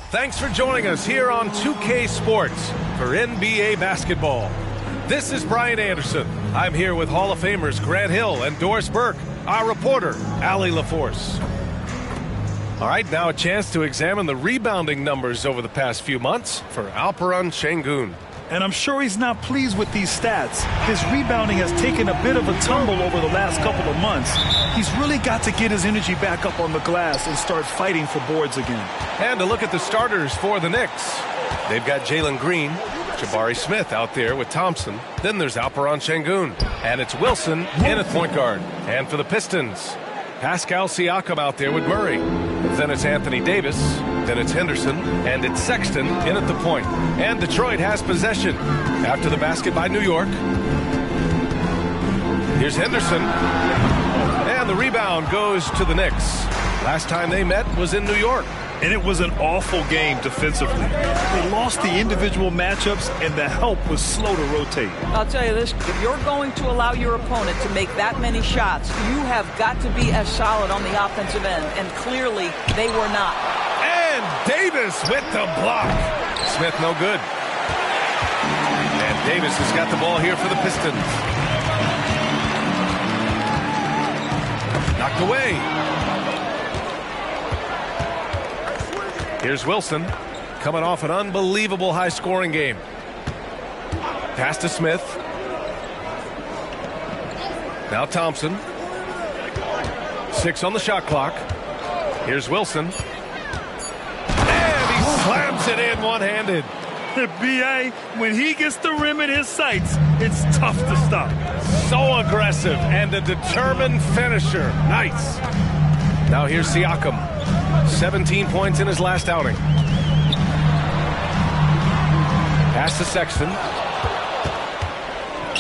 Thanks for joining us here on 2K Sports for NBA basketball. This is Brian Anderson. I'm here with Hall of Famers Grant Hill and Doris Burke, our reporter, Allie LaForce. All right, now a chance to examine the rebounding numbers over the past few months for Alperen Şengün. And I'm sure he's not pleased with these stats. His rebounding has taken a bit of a tumble over the last couple of months. He's really got to get his energy back up on the glass and start fighting for boards again. And to look at the starters for the Knicks. They've got Jalen Green, Jabari Smith out there with Thompson. Then there's Alperen Şengün. And it's Wilson in at point guard. And for the Pistons, Pascal Siakam out there with Murray. Then it's Anthony Davis. Then it's Henderson. And it's Sexton in at the point. And Detroit has possession after the basket by New York. Here's Henderson. And the rebound goes to the Knicks. Last time they met was in New York. And it was an awful game defensively. They lost the individual matchups, and the help was slow to rotate. I'll tell you this, if you're going to allow your opponent to make that many shots, you have got to be as solid on the offensive end, and clearly they were not. And Davis with the block. Smith no good. And Davis has got the ball here for the Pistons. Knocked away. Here's Wilson, coming off an unbelievable high-scoring game. Pass to Smith. Now Thompson. 6 on the shot clock. Here's Wilson. And he slams it in one-handed. B.A., when he gets the rim in his sights, it's tough to stop. So aggressive and a determined finisher. Nice. Now here's Siakam. 17 points in his last outing. Pass to Sexton.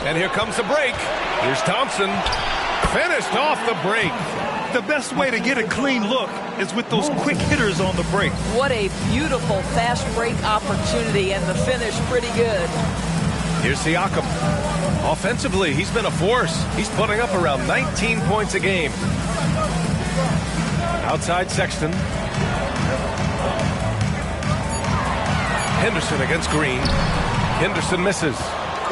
And here comes the break. Here's Thompson. Finished off the break. The best way to get a clean look is with those quick hitters on the break. What a beautiful fast break opportunity, and the finish pretty good. Here's Siakam. Offensively, he's been a force. He's putting up around 19 points a game. Outside Sexton. Henderson against Green. Henderson misses.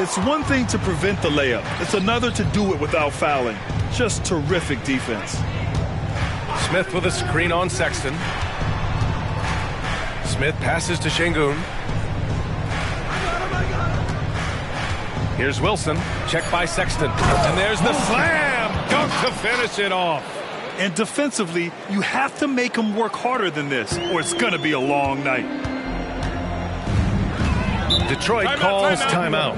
It's one thing to prevent the layup. It's another to do it without fouling. Just terrific defense. Smith with a screen on Sexton. Smith passes to Şengün. Here's Wilson. Checked by Sexton. And there's the slam. Dunk to finish it off. And defensively, you have to make them work harder than this, or it's going to be a long night. Detroit calls timeout.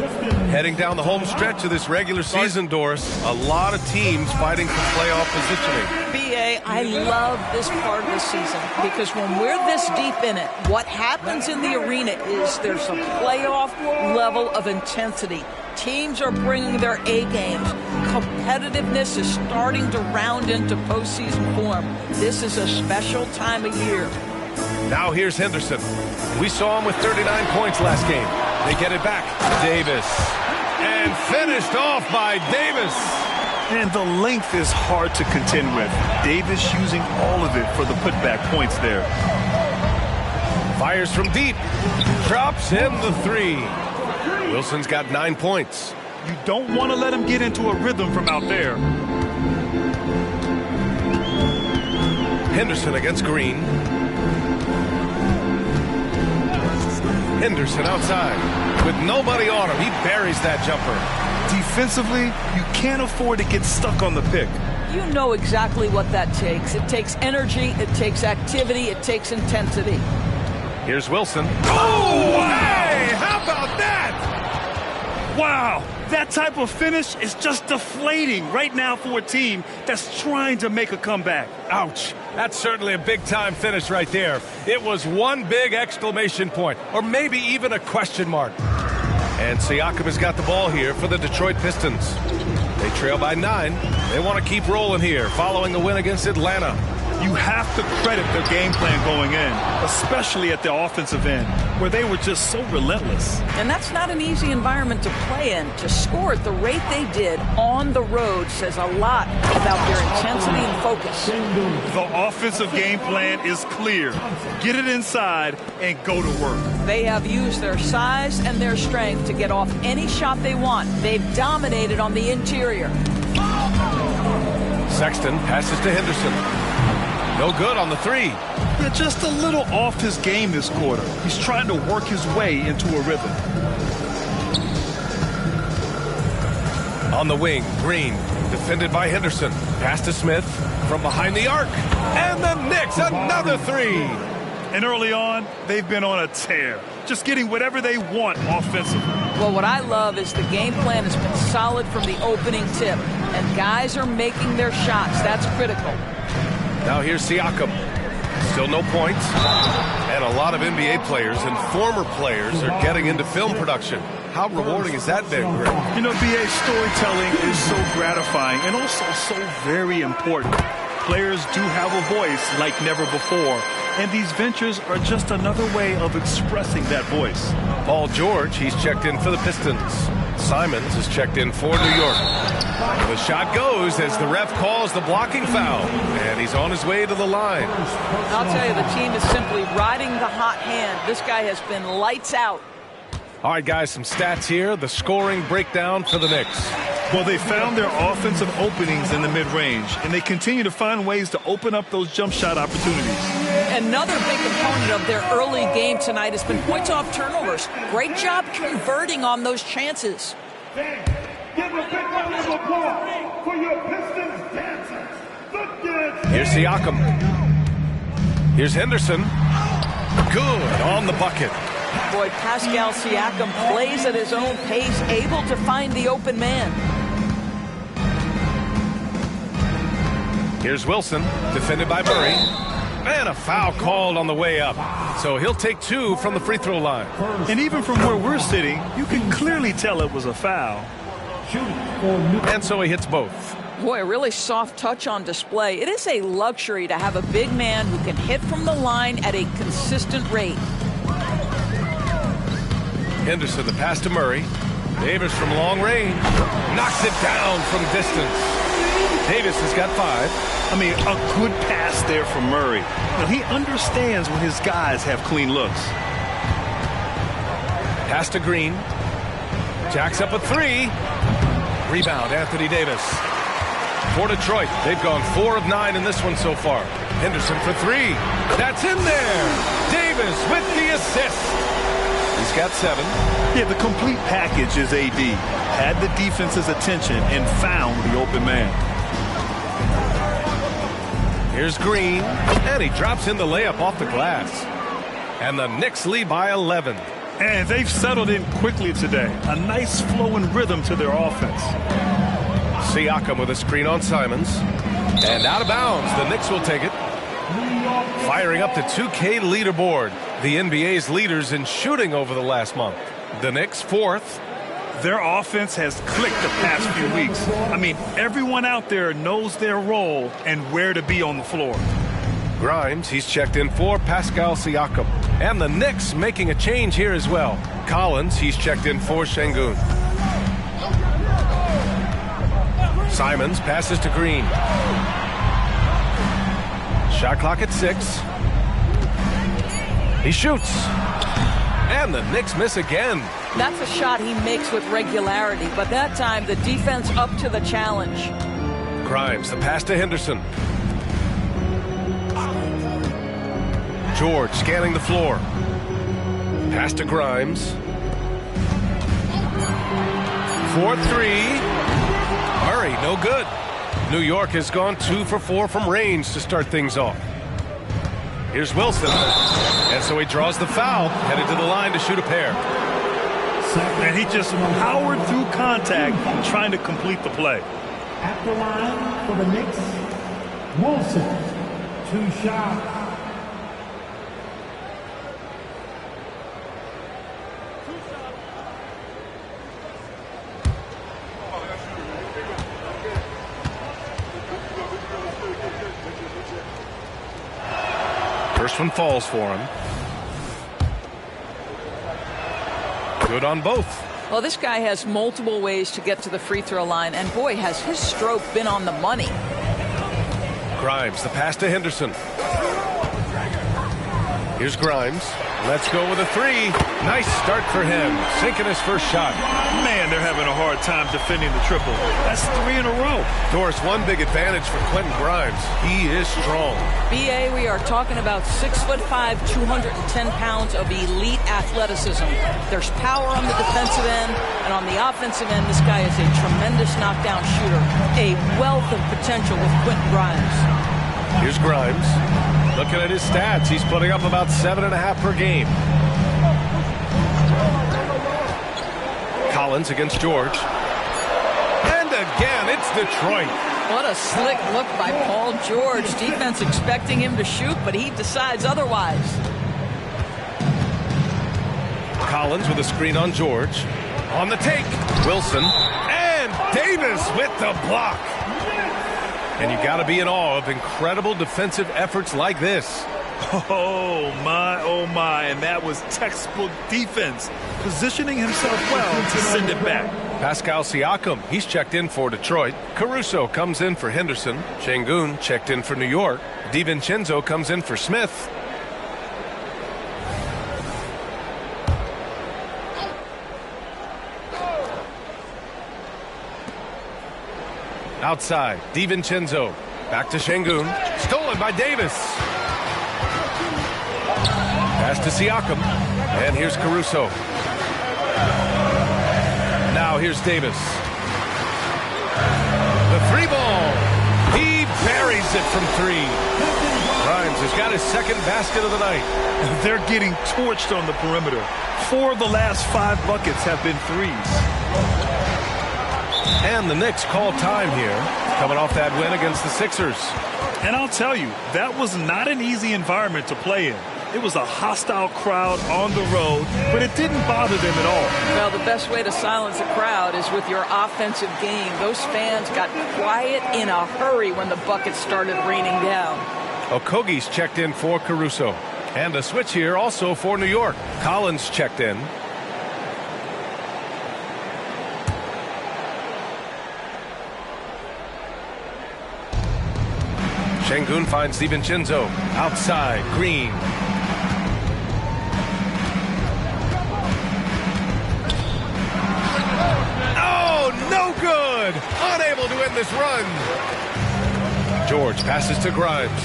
Heading down the home stretch of this regular season, Doris, a lot of teams fighting for playoff positioning. B.A., I love this part of the season because when we're this deep in it, what happens in the arena is there's a playoff level of intensity. Teams are bringing their A games. Competitiveness is starting to round into postseason form. This is a special time of year. Now here's Henderson. We saw him with 39 points last game. They get it back. Davis. And finished off by Davis. And the length is hard to contend with. Davis using all of it for the putback points there. Fires from deep. Drops in the 3. Wilson's got 9 points. You don't want to let him get into a rhythm from out there. Henderson against Green. Henderson outside. With nobody on him, he buries that jumper. Defensively, you can't afford to get stuck on the pick. You know exactly what that takes. It takes energy, it takes activity, it takes intensity. Here's Wilson. Oh, hey! How about that? Wow, that type of finish is just deflating right now for a team that's trying to make a comeback. Ouch. That's certainly a big-time finish right there. It was one big exclamation point, or maybe even a question mark. And Siakam has got the ball here for the Detroit Pistons. They trail by 9. They want to keep rolling here following the win against Atlanta. You have to credit their game plan going in, especially at the offensive end, where they were just so relentless. And that's not an easy environment to play in. To score at the rate they did on the road says a lot about their intensity and focus. The offensive game plan is clear. Get it inside and go to work. They have used their size and their strength to get off any shot they want. They've dominated on the interior. Sexton passes to Henderson. No good on the three. Yeah, just a little off his game this quarter. He's trying to work his way into a rhythm. On the wing, Green, defended by Henderson. Pass to Smith from behind the arc. And the Knicks, another three. And early on, they've been on a tear, just getting whatever they want offensively. Well, what I love is the game plan has been solid from the opening tip, and guys are making their shots. That's critical. Now here's Siakam. Still no points. And a lot of NBA players and former players are getting into film production. How rewarding has that been, Greg? You know, BA, storytelling is so gratifying and also so very important. Players do have a voice like never before, and these ventures are just another way of expressing that voice. Paul George, he's checked in for the Pistons. Simons is checked in for New York. The shot goes as the ref calls the blocking foul, and he's on his way to the line. I'll tell you, the team is simply riding the hot hand. This guy has been lights out. All right, guys, some stats here. The scoring breakdown for the Knicks. Well, they found their offensive openings in the mid-range, and they continue to find ways to open up those jump shot opportunities. Another big component of their early game tonight has been points off turnovers. Great job converting on those chances. Give a big round of applause for your Pistons dancers. Here's Siakam. Here's Henderson. Good on the bucket. Boy, Pascal Siakam plays at his own pace, able to find the open man. Here's Wilson, defended by Murray. And a foul called on the way up. So he'll take two from the free throw line. And even from where we're sitting, you can clearly tell it was a foul. And so he hits both. Boy, a really soft touch on display. It is a luxury to have a big man who can hit from the line at a consistent rate. Henderson, the pass to Murray. Davis from long range. Knocks it down from distance. Davis has got 5. I mean, a good pass there from Murray. Now, he understands when his guys have clean looks. Pass to Green. Jacks up a 3. Rebound, Anthony Davis. For Detroit, they've gone 4 of 9 in this one so far. Henderson for 3. That's in there. Davis with the assist. He's got 7. Yeah, the complete package is AD. Had the defense's attention and found the open man. Here's Green, and he drops in the layup off the glass. And the Knicks lead by 11. And they've settled in quickly today. A nice flowing rhythm to their offense. Siakam with a screen on Simons. And out of bounds, the Knicks will take it. Firing up the 2K leaderboard. The NBA's leaders in shooting over the last month. The Knicks 4th. Their offense has clicked the past few weeks. I mean, everyone out there knows their role and where to be on the floor. Grimes, he's checked in for Pascal Siakam. And the Knicks making a change here as well. Collins, he's checked in for Şengün. Simons passes to Green. Shot clock at 6. He shoots. And the Knicks miss again. That's a shot he makes with regularity, but that time the defense up to the challenge. Grimes, the pass to Henderson. George scanning the floor. Pass to Grimes. 4-3. Murray, no good. New York has gone 2 for 4 from range to start things off. Here's Wilson. And so he draws the foul, headed to the line to shoot a pair. And he just powered through contact, trying to complete the play. At the line for the Knicks, Wilson. 2 shots. First one falls for him. Good on both. Well, this guy has multiple ways to get to the free throw line, and boy, has his stroke been on the money. Grimes, the pass to Henderson. Here's Grimes. Let's go with a three. Nice start for him. Sinking his first shot. Man, they're having a hard time defending the triple. That's 3 in a row. Doris, one big advantage for Quentin Grimes. He is strong. BA, we are talking about 6'5", 210 pounds of elite athleticism. There's power on the defensive end, and on the offensive end, this guy is a tremendous knockdown shooter. A wealth of potential with Quentin Grimes. Here's Grimes. Looking at his stats, he's putting up about 7.5 per game. Collins against George. And again, it's Detroit. What a slick look by Paul George. Defense expecting him to shoot, but he decides otherwise. Collins with a screen on George. On the take, Wilson. And Davis with the block. And you got to be in awe of incredible defensive efforts like this. Oh my, and that was textbook defense. Positioning himself well to send it back. Pascal Siakam, he's checked in for Detroit. Caruso comes in for Henderson. Şengün checked in for New York. DiVincenzo comes in for Smith. Outside, DiVincenzo. Back to Şengün. Stolen by Davis. Pass to Siakam. And here's Caruso. Now here's Davis. The three ball. He buries it from three. Grimes has got his second basket of the night. They're getting torched on the perimeter. 4 of the last 5 buckets have been threes. And the Knicks call time here, coming off that win against the Sixers. And I'll tell you, that was not an easy environment to play in. It was a hostile crowd on the road, but it didn't bother them at all. Well, the best way to silence a crowd is with your offensive game. Those fans got quiet in a hurry when the buckets started raining down. Okogie's checked in for Caruso. And a switch here also for New York. Collins checked in. Şengün finds DiVincenzo. Outside, Green. Oh, no good! Unable to end this run. George passes to Grimes.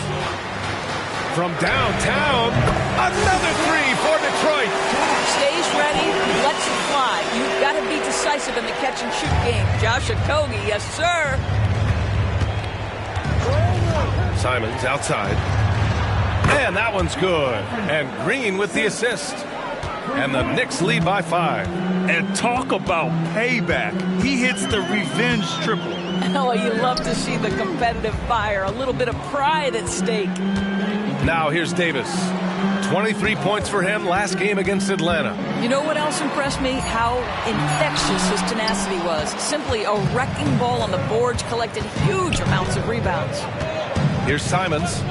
From downtown, another three for Detroit. Stays ready, lets it fly. You've got to be decisive in the catch-and-shoot game. Josh Okogie, yes, sir. Simons outside. And that one's good. And Green with the assist. And the Knicks lead by 5. And talk about payback. He hits the revenge triple. Oh, you love to see the competitive fire. A little bit of pride at stake. Now here's Davis. 23 points for him last game against Atlanta. You know what else impressed me? How infectious his tenacity was. Simply a wrecking ball on the boards, collected huge amounts of rebounds. Here's Simons.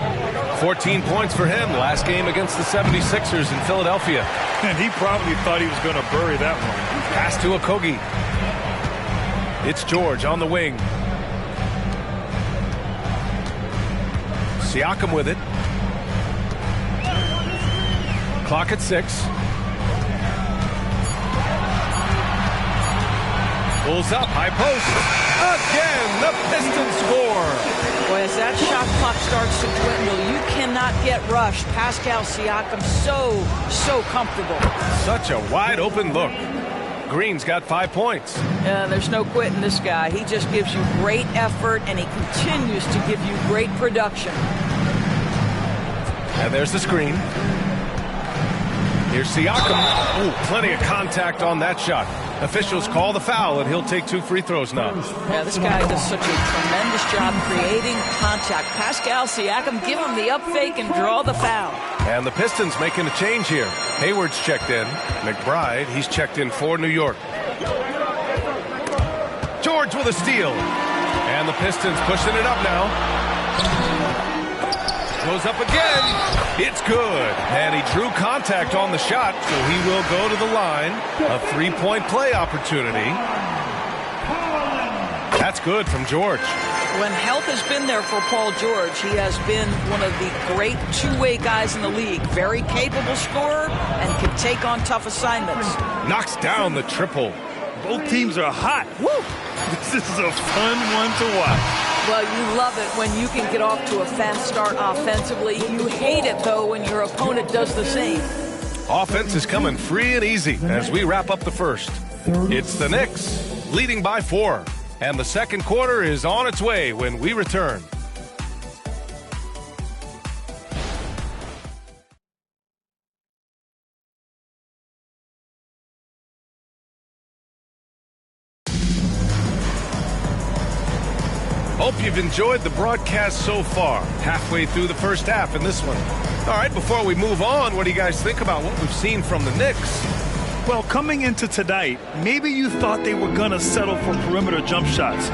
14 points for him last game against the 76ers in Philadelphia. And he probably thought he was going to bury that one. Pass to Okogie. It's George on the wing. Siakam with it. Clock at 6. Pulls up, high post. Again, the Pistons score. Boy, as that shot clock starts to dwindle, you cannot get rushed. Pascal Siakam so comfortable. Such a wide open look. Green's got 5 points. There's no quitting this guy. He just gives you great effort, and he continues to give you great production. And there's the screen. Here's Siakam. Ooh, plenty of contact on that shot. Officials call the foul, and he'll take 2 free throws now. Yeah, this guy does such a tremendous job creating contact. Pascal Siakam, give him the up fake and draw the foul. And the Pistons making a change here. Hayward's checked in. McBride, he's checked in for New York. George with a steal. And the Pistons pushing it up now. Throws up again. It's good. And he drew contact on the shot, so he will go to the line. A three-point play opportunity. That's good from George. When health has been there for Paul George, he has been one of the great two-way guys in the league. Very capable scorer and can take on tough assignments. Knocks down the triple. Both teams are hot. Woo! This is a fun one to watch. Well, you love it when you can get off to a fast start offensively. You hate it, though, when your opponent does the same. Offense is coming free and easy as we wrap up the first. It's the Knicks leading by 4. And the second quarter is on its way when we return. Hope you've enjoyed the broadcast so far. Halfway through the first half in this one. All right, before we move on, what do you guys think about what we've seen from the Knicks? Well, coming into tonight, maybe you thought they were going to settle for perimeter jump shots.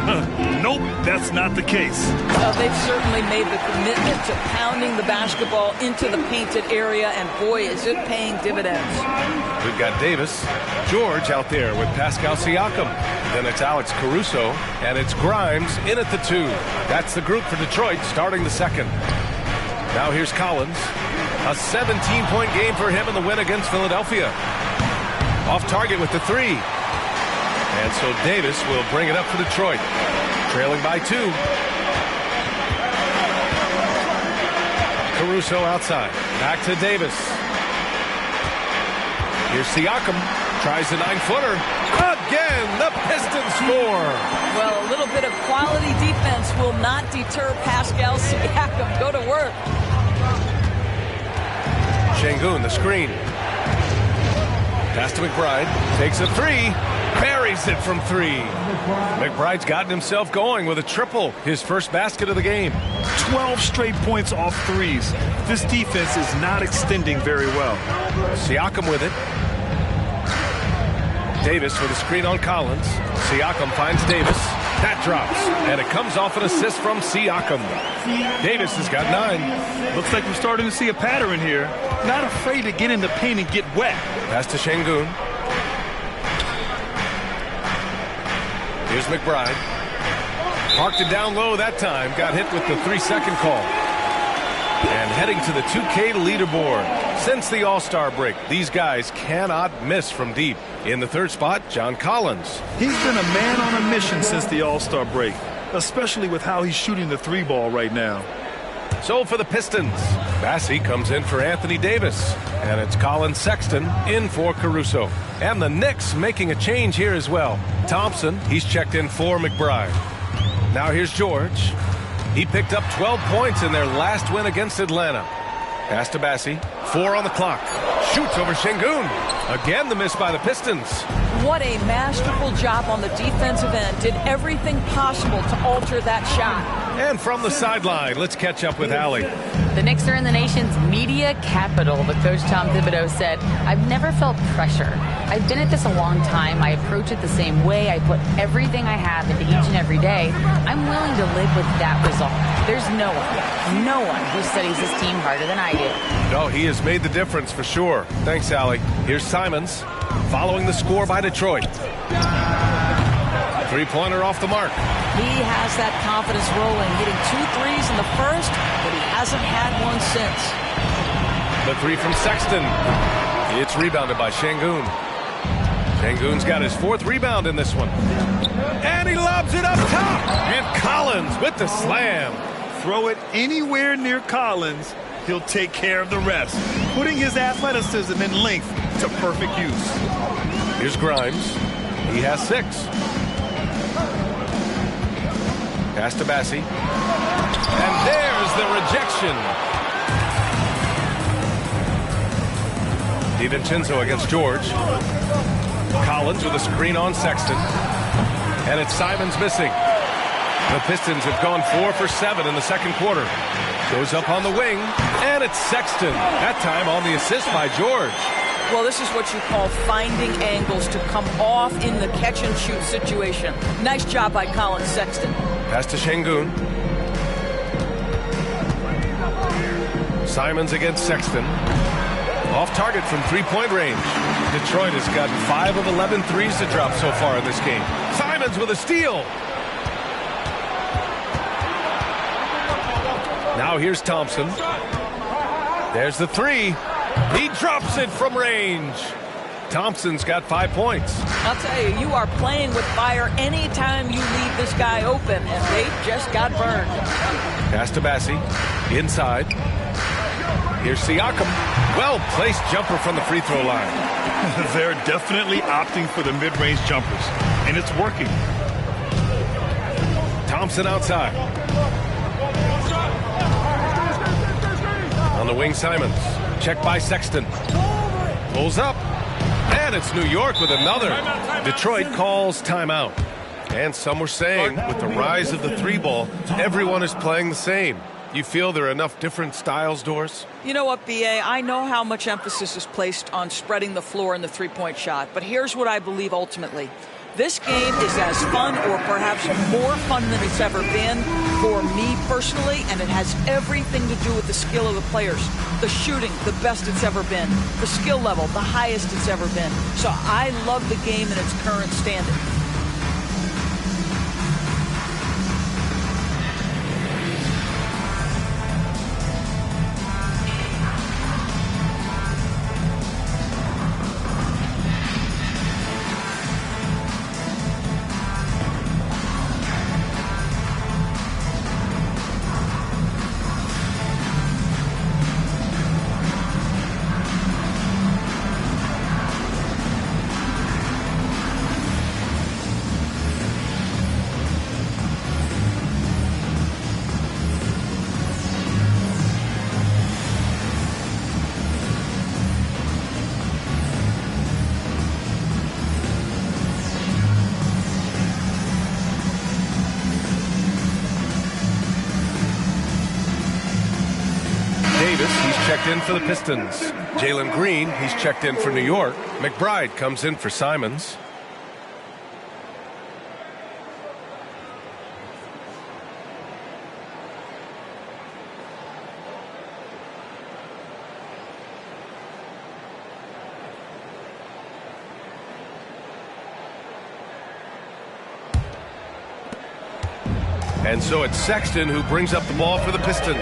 Nope, that's not the case. Well, they've certainly made the commitment to pounding the basketball into the painted area, and boy, is it paying dividends. We've got Davis, George out there with Pascal Siakam. Then it's Alex Caruso, and it's Grimes in at the 2. That's the group for Detroit starting the second. Now here's Collins. A 17-point game for him in the win against Philadelphia. Off target with the 3. And so Davis will bring it up for Detroit. Trailing by 2. Caruso outside. Back to Davis. Here's Siakam. Tries the 9-footer. Again, the Pistons score. Well, a little bit of quality defense will not deter Pascal Siakam. Go to work. Şengün, the screen. Pass to McBride. Takes a 3. Buries it from 3. McBride's gotten himself going with a triple. His first basket of the game. 12 straight points off threes. This defense is not extending very well. Siakam with it. Davis with a screen on Collins. Siakam finds Davis. That drops. And it comes off an assist from Siakam. Davis has got 9. Looks like we're starting to see a pattern here. Not afraid to get in the paint and get wet. Pass to Şengün. Here's McBride. Parked it down low that time. Got hit with the 3-second call. And heading to the 2K leaderboard. Since the All-Star break, these guys cannot miss from deep. In the third spot, John Collins. He's been a man on a mission since the All-Star break, especially with how he's shooting the 3-ball right now. So for the Pistons, Bassey comes in for Anthony Davis. And it's Colin Sexton in for Caruso. And the Knicks making a change here as well. Thompson, he's checked in for McBride. Now here's George. He picked up 12 points in their last win against Atlanta. Pass to Bassey. 4 on the clock. Shoots over Şengün. Again, the miss by the Pistons. What a masterful job on the defensive end. Did everything possible to alter that shot. And from the sideline, let's catch up with Allie. The Knicks are in the nation's media capital, but Coach Tom Thibodeau said, "I've never felt pressure. I've been at this a long time. I approach it the same way. I put everything I have into each and every day. I'm willing to live with that result. There's no one who studies this team harder than I do." No, he has made the difference for sure. Thanks, Allie. Here's Simons following the score by Detroit. Three-pointer off the mark. He has that confidence rolling, hitting 2 threes in the first, but he hasn't had one since. The 3 from Sexton. It's rebounded by Şengün. Şengün's got his 4th rebound in this one. And he lobs it up top. And Collins with the slam. Throw it anywhere near Collins, he'll take care of the rest, putting his athleticism and length to perfect use. Here's Grimes. He has 6. Pass to Bassey. And there's the rejection. DiVincenzo against George. Collins with a screen on Sexton. And it's Simons missing. The Pistons have gone 4 for 7 in the second quarter. Goes up on the wing. And it's Sexton. That time on the assist by George. Well, this is what you call finding angles to come off in the catch-and-shoot situation. Nice job by Colin Sexton. Pass to Şengün. Simons against Sexton. Off target from three-point range. Detroit has gotten 5 of 11 threes to drop so far in this game. Simons with a steal. Now here's Thompson. There's the three. He drops it from range. Thompson's got 5 points. I'll tell you, you are playing with fire anytime you leave this guy open, and they just got burned. Pass to Bassi. Inside. Here's Siakam. Well-placed jumper from the free throw line. They're definitely opting for the mid-range jumpers, and it's working. Thompson outside. On the wing, Simons. Check by Sexton. Pulls up. And it's New York with another. Detroit calls timeout. And some were saying with the rise of the three ball, everyone is playing the same. You feel there are enough different styles, Doris? You know what, B.A.? I know how much emphasis is placed on spreading the floor in the three-point shot. But here's what I believe ultimately. This game is as fun or perhaps more fun than it's ever been for me personally, and it has everything to do with the skill of the players. The shooting, the best it's ever been. The skill level, the highest it's ever been. So I love the game in its current standing. Checked in for the Pistons. Jalen Green, he's checked in for New York. McBride comes in for Simons. And so it's Sexton who brings up the ball for the Pistons.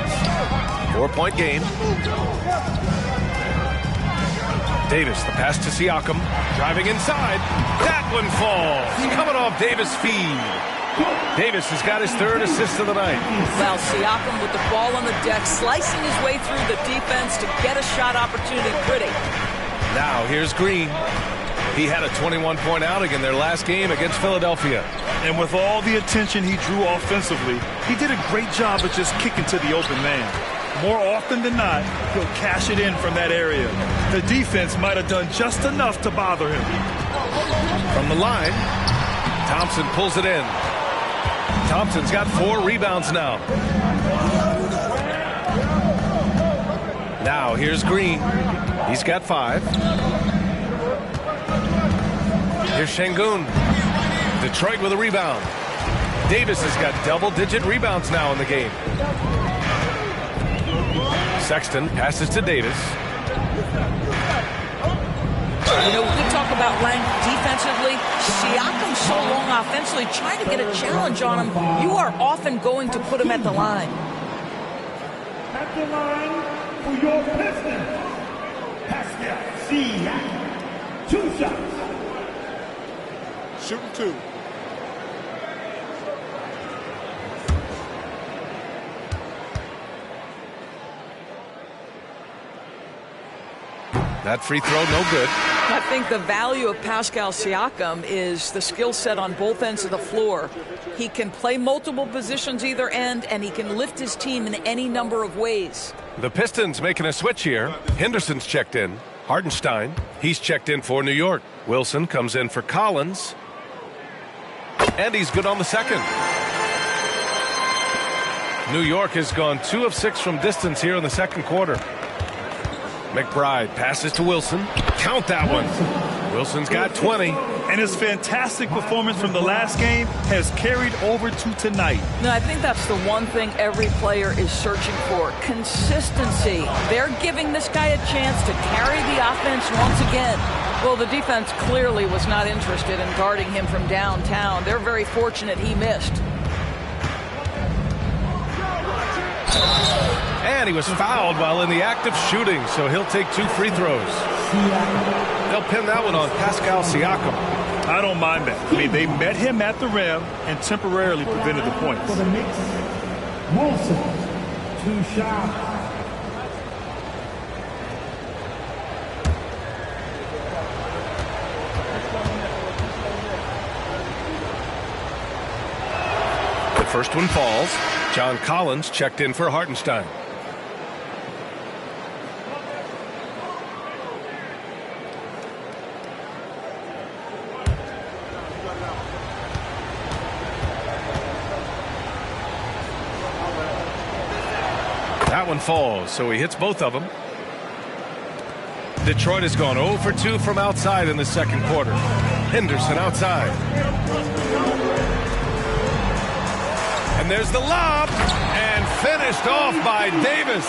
4-point game. Davis, the pass to Siakam. Driving inside. That one falls. Coming off Davis' feed. Davis has got his 3rd assist of the night. Well, Siakam with the ball on the deck, slicing his way through the defense to get a shot opportunity pretty. Now here's Green. He had a 21-point outing in their last game against Philadelphia. And with all the attention he drew offensively, he did a great job of just kicking to the open man. More often than not, he'll cash it in from that area. The defense might have done just enough to bother him. From the line, Thompson pulls it in. Thompson's got 4 rebounds now. Now here's Green. He's got 5. Here's Şengün. Detroit with a rebound. Davis has got double-digit rebounds now in the game. Sexton passes to Davis. You know, we talk about rank defensively. Siakam's so long offensively, trying to get a challenge on him. You are often going to put him at the line. At the line for your Pistons, Pascal Siakam. 2 shots. Shooting 2. That free throw, no good. I think the value of Pascal Siakam is the skill set on both ends of the floor. He can play multiple positions either end, and he can lift his team in any number of ways. The Pistons making a switch here. Henderson's checked in. Hartenstein, he's checked in for New York. Wilson comes in for Collins. And he's good on the second. New York has gone 2 of 6 from distance here in the second quarter. McBride passes to Wilson. Count that one. Wilson's got 20. And his fantastic performance from the last game has carried over to tonight. No, I think that's the one thing every player is searching for. Consistency. They're giving this guy a chance to carry the offense once again. Well, the defense clearly was not interested in guarding him from downtown. They're very fortunate he missed. And he was fouled while in the act of shooting, so he'll take 2 free throws. They'll pin that one on Pascal Siakam. I don't mind that. I mean, they met him at the rim and temporarily prevented the points. For the Knicks, Wilson, 2 shots. The first one falls. John Collins checked in for Hartenstein. That one falls, so he hits both of them. Detroit has gone 0 for 2 from outside in the second quarter. Henderson outside. And there's the lob, and finished off by Davis.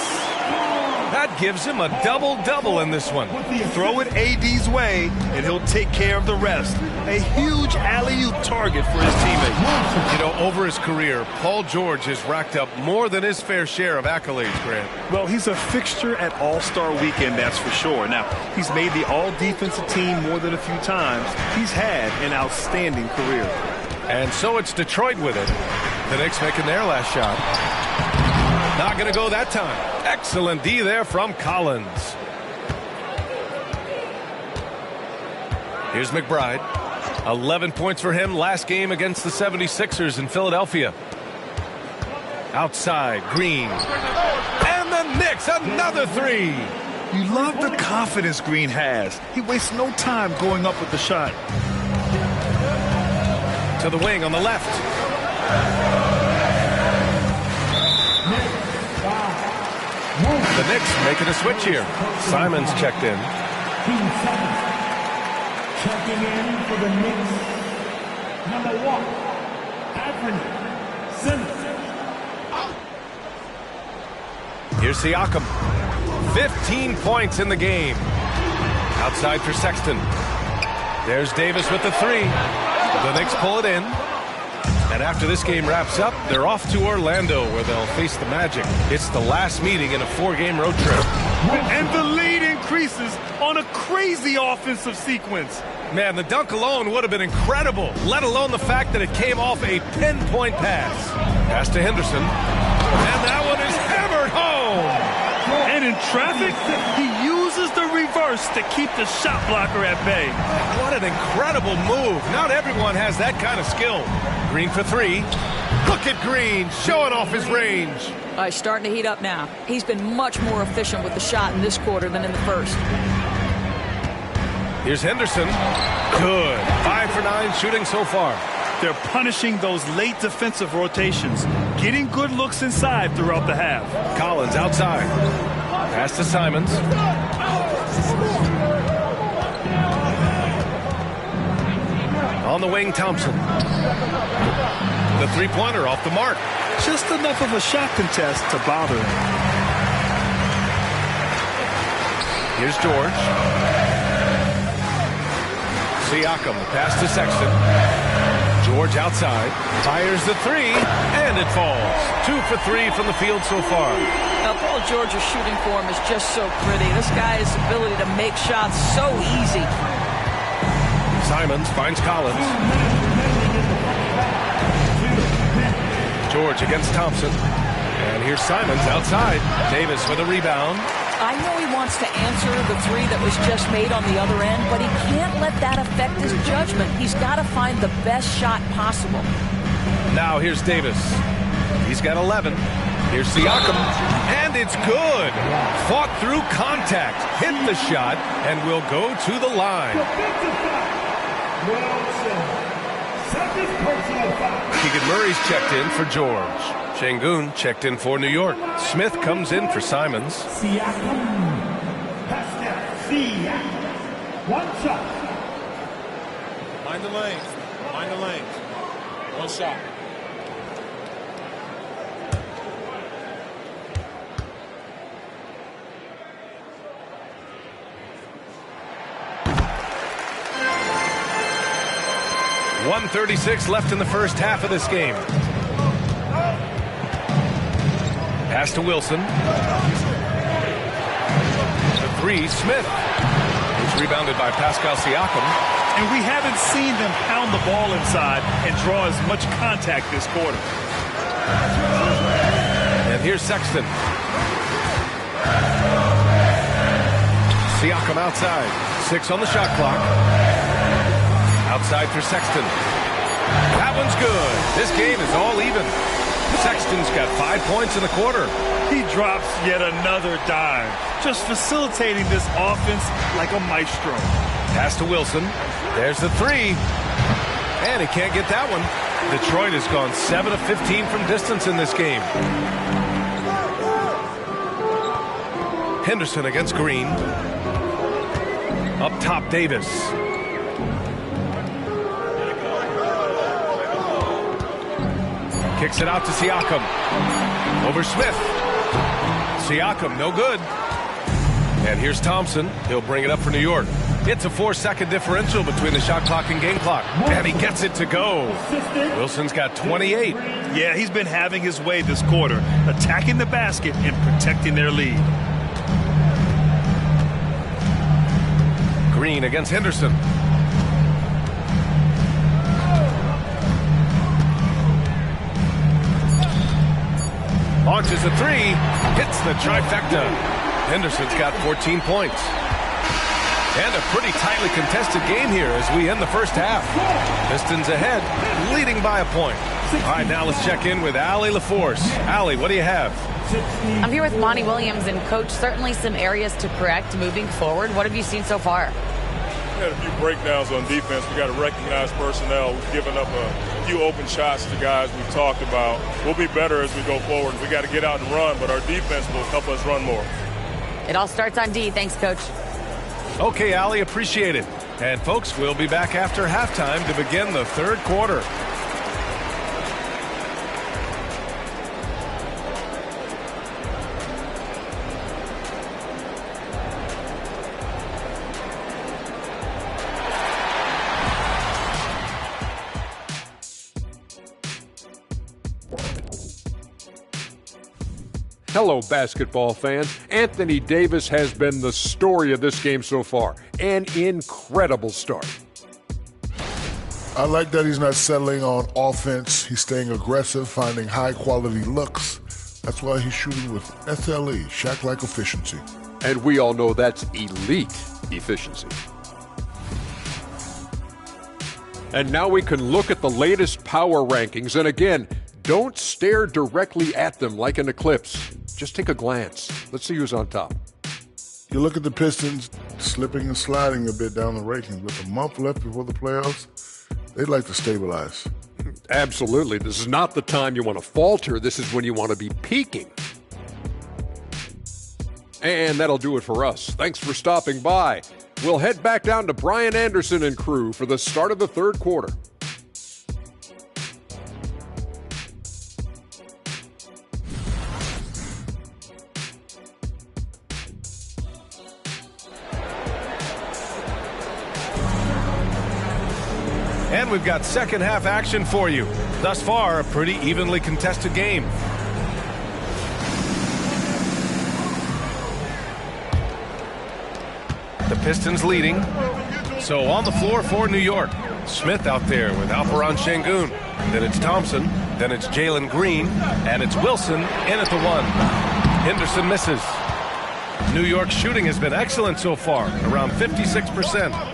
That gives him a double-double in this one. Throw it AD's way, and he'll take care of the rest. A huge alley-oop target for his teammate. You know, over his career, Paul George has racked up more than his fair share of accolades, Grant. Well, he's a fixture at All-Star Weekend, that's for sure. Now, he's made the All-Defensive Team more than a few times. He's had an outstanding career. And so it's Detroit with it. The Knicks making their last shot. Not going to go that time. Excellent D there from Collins. Here's McBride. 11 points for him last game against the 76ers in Philadelphia. Outside, Green. And the Knicks, another 3. You love the confidence Green has. He wastes no time going up with the shot. To the wing on the left. The Knicks making a switch here. Simons checked in. Checking in for the Knicks, number 1, Anthony Simmons. Here's Siakam. 15 points in the game. Outside for Sexton. There's Davis with the 3. The Knicks pull it in. And after this game wraps up, they're off to Orlando, where they'll face the Magic. It's the last meeting in a 4-game road trip. And the lead increases on a crazy offensive sequence. Man, the dunk alone would have been incredible, let alone the fact that it came off a pinpoint pass. Pass to Henderson. And that one is hammered home. And in traffic, he uses the reverse to keep the shot blocker at bay. What an incredible move. Not everyone has that kind of skill. Green for 3. Look at Green showing off his range. He's starting to heat up now. He's been much more efficient with the shot in this quarter than in the first. Here's Henderson. Good. 5 for 9 shooting so far. They're punishing those late defensive rotations, getting good looks inside throughout the half. Collins outside. Pass to Simons. On the wing, Thompson. The 3-pointer off the mark. Just enough of a shot contest to bother him. Here's George. Siakam, pass to Sexton. George outside, fires the 3, and it falls. 2 for 3 from the field so far. Now, Paul George's shooting form is just so pretty. This guy's ability to make shots so easy. Simons finds Collins. George against Thompson. And here's Simons outside. Davis with a rebound. I know he wants to answer the 3 that was just made on the other end, but he can't let that affect his judgment. He's got to find the best shot possible. Now here's Davis. He's got 11. Here's Siakam. And it's good. Fought through contact. Hit the shot and will go to the line. Keegan Murray's checked in for George. Şengün checked in for New York. Smith comes in for Simons. Siakam. 1 shot. Mind the lanes. Mind the lanes. One shot. .136 left in the first half of this game. Pass to Wilson. The three, Smith. It's rebounded by Pascal Siakam. And we haven't seen them pound the ball inside and draw as much contact this quarter. And here's Sexton. Siakam outside. 6 on the shot clock. Outside for Sexton. That one's good. This game is all even. Sexton's got 5 points in the quarter. He drops yet another dime, just facilitating this offense like a maestro. Pass to Wilson. There's the three. And he can't get that one. Detroit has gone 7 of 15 from distance in this game. Henderson against Green. Up top, Davis. Kicks it out to Siakam. Over Smith. Siakam, no good. And here's Thompson. He'll bring it up for New York. It's a 4-second differential between the shot clock and game clock. And he gets it to go. Wilson's got 28. Yeah, he's been having his way this quarter, attacking the basket and protecting their lead. Green against Henderson. Launches a three, hits the trifecta. Henderson's got 14 points. And a pretty tightly contested game here as we end the first half. Pistons ahead, leading by a point. All right, now let's check in with Allie LaForce. Allie, what do you have? I'm here with Monty Williams, and Coach, certainly some areas to correct moving forward. What have you seen so far? We had a few breakdowns on defense. We got to recognize personnel. We've given up a few open shots to guys we've talked about. We'll be better as we go forward. We got to get out and run, but our defense will help us run more. It all starts on D. Thanks, Coach. Okay, Allie, appreciate it. And folks, we'll be back after halftime to begin the third quarter. Hello, basketball fans. Anthony Davis has been the story of this game so far. An incredible start. I like that he's not settling on offense. He's staying aggressive, finding high-quality looks. That's why he's shooting with SLE, Shaq-like efficiency. And we all know that's elite efficiency. And now we can look at the latest power rankings. And again, don't stare directly at them like an eclipse. Just take a glance. Let's see who's on top. You look at the Pistons slipping and sliding a bit down the rankings. With a month left before the playoffs, they'd like to stabilize. Absolutely. This is not the time you want to falter. This is when you want to be peaking. And that'll do it for us. Thanks for stopping by. We'll head back down to Brian Anderson and crew for the start of the third quarter. And we've got second half action for you. Thus far, a pretty evenly contested game. The Pistons leading. So on the floor for New York. Smith out there with Alperon Şengün. Then it's Thompson. Then it's Jalen Green. And it's Wilson in at the one. Henderson misses. New York's shooting has been excellent so far, around 56%.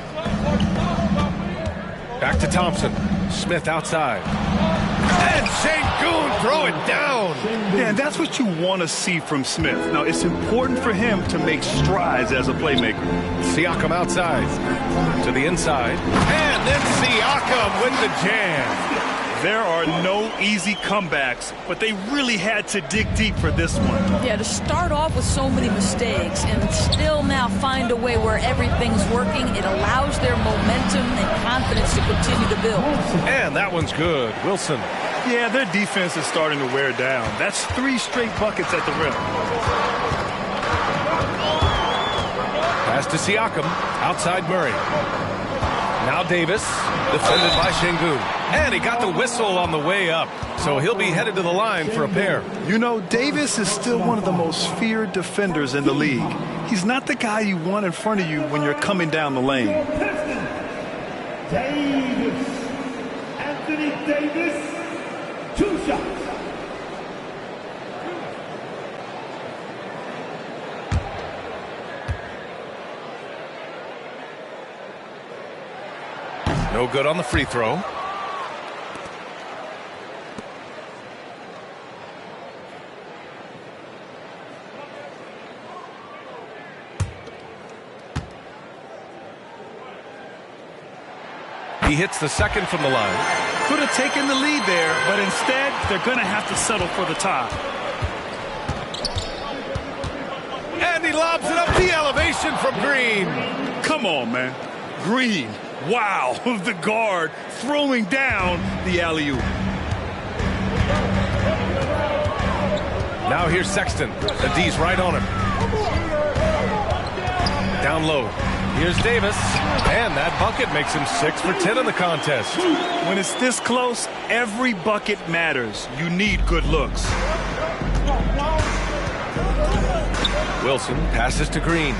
Back to Thompson. Smith outside. And Şengün throw it down. Yeah, and that's what you want to see from Smith. Now, it's important for him to make strides as a playmaker. Siakam outside. To the inside. And then Siakam with the jam. There are no easy comebacks, but they really had to dig deep for this one. Yeah, to start off with so many mistakes and still now find a way where everything's working, it allows their momentum and confidence to continue to build. And that one's good. Wilson. Yeah, their defense is starting to wear down. That's 3 straight buckets at the rim. Pass to Siakam. Outside Murray. Now Davis. Defended by Şengün. And he got the whistle on the way up. So he'll be headed to the line for a pair. You know, Davis is still one of the most feared defenders in the league. He's not the guy you want in front of you when you're coming down the lane. Davis. Anthony Davis. 2 shots. No good on the free throw. He hits the second from the line. Could have taken the lead there, but instead, they're going to have to settle for the tie. And he lobs it up the elevation from Green. Come on, man. Green. Wow, the guard throwing down the alley-oop. Now here's Sexton. The D's right on him. Down low. Here's Davis. And that bucket makes him 6 for 10 in the contest. When it's this close, every bucket matters. You need good looks. Wilson passes to Green.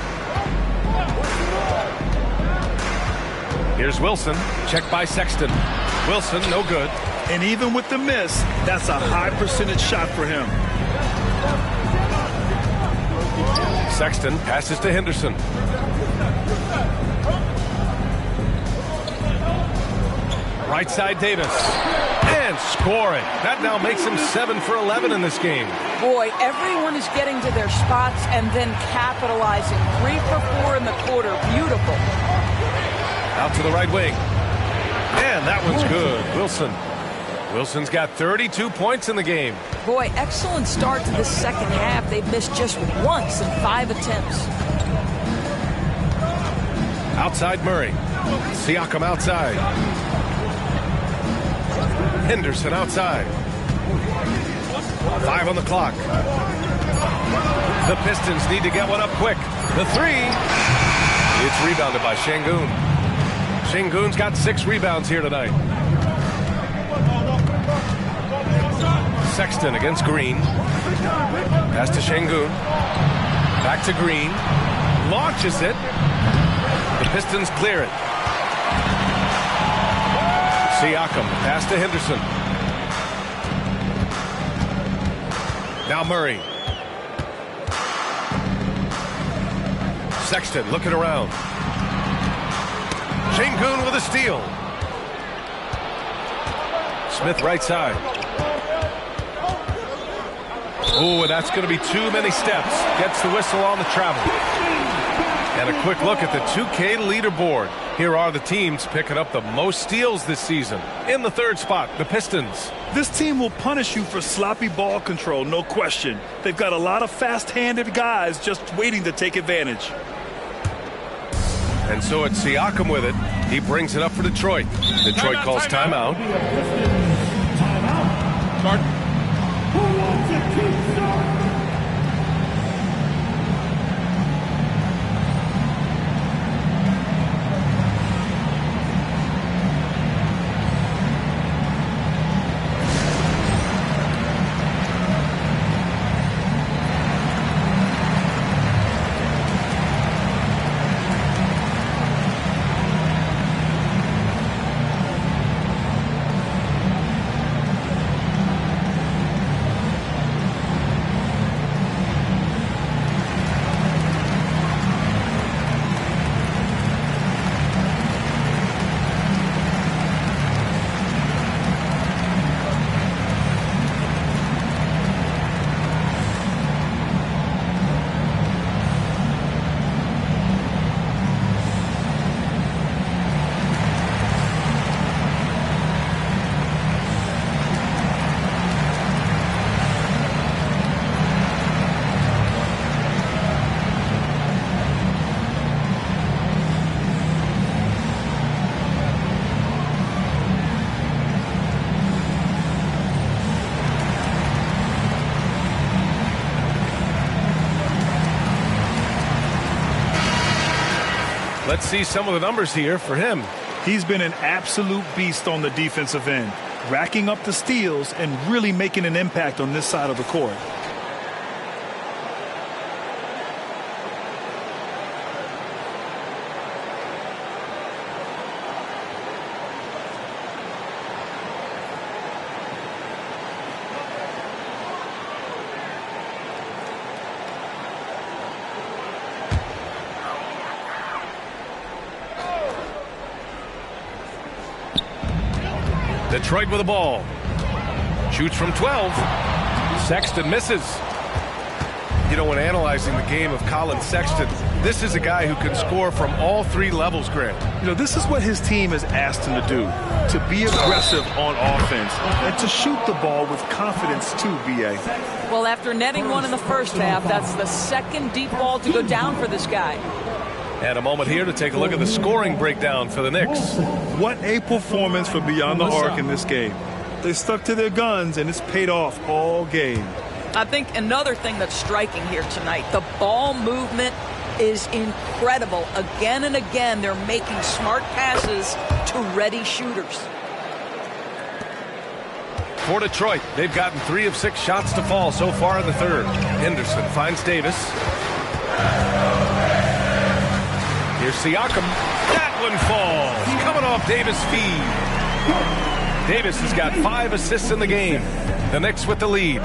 Here's Wilson. Checked by Sexton. Wilson, no good. And even with the miss, that's a high percentage shot for him. Sexton passes to Henderson. Right side Davis. And scoring. That now makes him 7 for 11 in this game. Boy, everyone is getting to their spots and then capitalizing. 3 for 4 in the quarter. Beautiful. Out to the right wing. And that one's good. Wilson's got 32 points in the game. Boy, excellent start to the second half. They've missed just once in 5 attempts. Outside Murray. Siakam outside. Henderson outside. 5 on the clock. The Pistons need to get one up quick. The 3. It's rebounded by Şengün. Şengün's got 6 rebounds here tonight. Sexton against Green. Pass to Şengün. Back to Green. Launches it. The Pistons clear it. Siakam. Pass to Henderson. Now Murray. Sexton looking around. Şengün with a steal. Smith right side. Oh, and that's going to be too many steps. Gets the whistle on the travel. And a quick look at the 2K leaderboard. Here are the teams picking up the most steals this season. In the 3rd spot, the Pistons. This team will punish you for sloppy ball control, no question. They've got a lot of fast-handed guys just waiting to take advantage. And so it's Siakam with it. He brings it up for Detroit. Detroit calls timeout. Start. Who wants to keep starting? Let's see some of the numbers here for him. He's been an absolute beast on the defensive end, racking up the steals and really making an impact on this side of the court. Detroit with the ball. Shoots from 12. Sexton misses. You know, when analyzing the game of Colin Sexton, this is a guy who can score from all three levels, Grant. You know, this is what his team has asked him to do, to be aggressive on offense and to shoot the ball with confidence too, B.A. Well, after netting one in the first half, that's the second deep ball to go down for this guy. And a moment here to take a look at the scoring breakdown for the Knicks. What a performance for Beyond the Arc in this game. They stuck to their guns, and it's paid off all game. I think another thing that's striking here tonight, the ball movement is incredible. Again and again, they're making smart passes to ready shooters. For Detroit, they've gotten 3 of 6 shots to fall so far in the third. Henderson finds Davis. Here's Siakam. That one falls. Coming off Davis' feed. Davis has got 5 assists in the game. The Knicks with the lead.